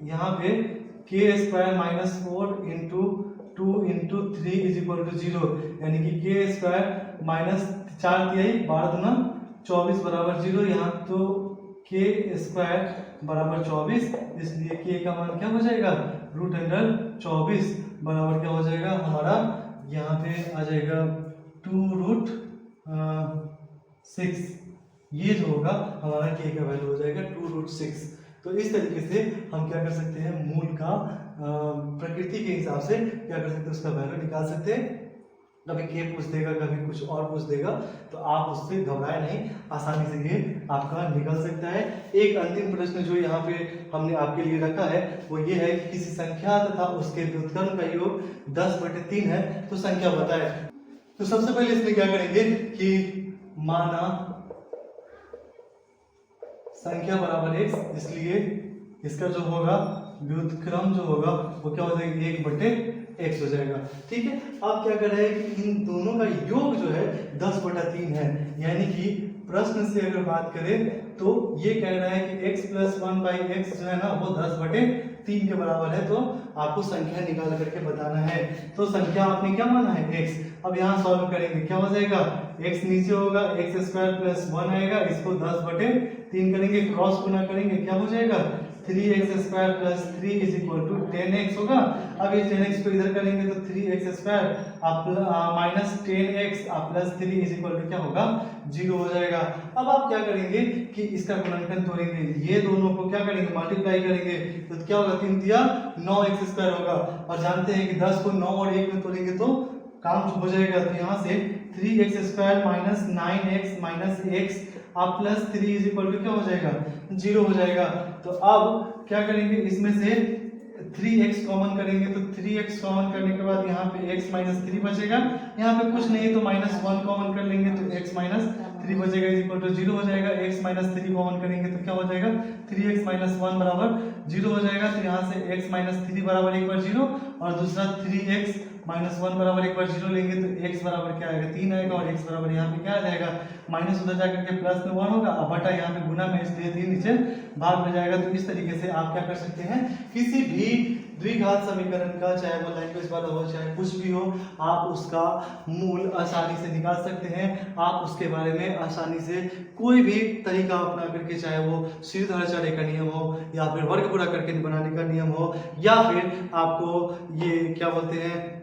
यहाँ पे k² - 4 × 2 × 3 = 0 यानी कि k² - 4 × 12 × 24 बराबर 0। यहाँ तो k² बराबर 24, इसलिए k का मान क्या हो जाएगा √24 बराबर क्या हो जाएगा हमारा, यहाँ पे आ जाएगा 2√6। ये जो होगा हमारा k का वैल्यू हो जाएगा 2√6। तो इस तरीके से हम क्या कर सकते हैं, मूल का प्रकृति के हिसाब से क्या कर सकते हैं, उसका वैल्यू निकाल सकते हैं। कभी k पूछ देगा, कभी कुछ और पूछ देगा, तो आप उससे घबराए नहीं, आसानी से ये आपका निकल सकता है। एक अंतिम प्रश्न जो यहाँ पे हमने आपके लिए रखा है वो ये है कि किसी संख्या तथा उसके व्युत्क्रम का योग 10/3 है तो संख्या बताए। तो सबसे पहले इसमें क्या करेंगे कि माना संख्या बराबर x, इसलिए इसका जो होगा व्युत्क्रम जो होगा वो क्या हो जाएगा 1/x हो जाएगा। ठीक है, अब क्या कर रहे हैं कि इन दोनों का योग जो है 10/3 है, यानी कि प्रश्न से अगर बात करें तो ये कह रहा है कि x + 1/x जो है ना वो 10/3 के बराबर है। तो आपको संख्या निकाल करके बताना है। तो संख्या आपने क्या माना है x। अब यहाँ सॉल्व करेंगे, क्या हो जाएगा x नीचे होगा, x² + 1 आएगा, इसको 10/3 करेंगे, क्रॉस गुना करेंगे, क्या हो जाएगा 3x² + 3 = 10x होगा। अब ये 10x को इधर करेंगे तो 3x² -10x + 3 = क्या होगा 0 हो जाएगा। अब आप क्या करेंगे कि इसका गुणनखंड तोड़ेंगे, ये दोनों को क्या करेंगे मल्टीप्लाई करेंगे, तो क्या होगा 3 दिया 9x² होगा। और जानते हैं कि 10 को 9 और 1 में तोड़ेंगे तो काम हो जाएगा। तो यहाँ से 3x² - 9x - x + 3 = क्या हो जाएगा 0 हो जाएगा। तो अब क्या करेंगे, इसमें से 3x कॉमन करेंगे, तो 3x कॉमन करने के बाद यहाँ पे x - 3 बचेगा, यहाँ पे कुछ नहीं तो -1 कॉमन कर लेंगे तो x - 3 बचेगा = 0 हो जाएगा। x - 3 कॉमन करेंगे तो क्या हो जाएगा 3x - 1 बराबर 0 हो जाएगा। तो यहाँ से x - 3 बराबर एक बार 0 और दूसरा 3x - 1 बराबर एक बार 0 लेंगे तो x बराबर क्या आएगा 3 आएगा और x बराबर यहाँ पे क्या आ जाएगा माइनस उधर जाकर के प्लस में 1 होगा, अब बटा यहाँ पे गुना में इसलिए 3 नीचे भाग में जाएगा। तो इस तरीके से आप क्या कर सकते हैं, किसी भी द्विघात समीकरण का, चाहे वो लैंग्वेज वाला हो चाहे कुछ भी हो, आप उसका मूल आसानी से निकाल सकते हैं। आप उसके बारे में आसानी से कोई भी तरीका अपना करके, चाहे वो सीधाचार्य का नियम हो या फिर वर्ग पूरा करके बनाने का नियम हो या फिर आपको ये क्या बोलते हैं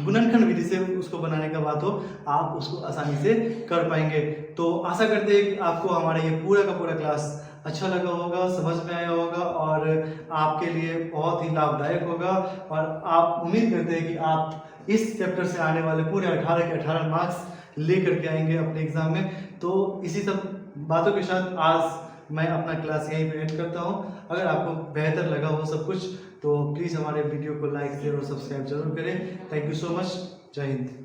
गुणनखंड विधि से उसको बनाने का बात हो, आप उसको आसानी से कर पाएंगे। तो आशा करते हैं कि आपको हमारा ये पूरा का पूरा क्लास अच्छा लगा होगा, समझ में आया होगा और आपके लिए बहुत ही लाभदायक होगा। और आप उम्मीद करते हैं कि आप इस चैप्टर से आने वाले पूरे 18 के 18 मार्क्स लेकर के आएंगे अपने एग्जाम में। तो इसी सब बातों के साथ आज मैं अपना क्लास यहीं पे एंड करता हूँ। अगर आपको बेहतर लगा हो सब कुछ तो प्लीज़ हमारे वीडियो को लाइक शेयर और सब्सक्राइब जरूर करें। Thank you so much. जय हिंद।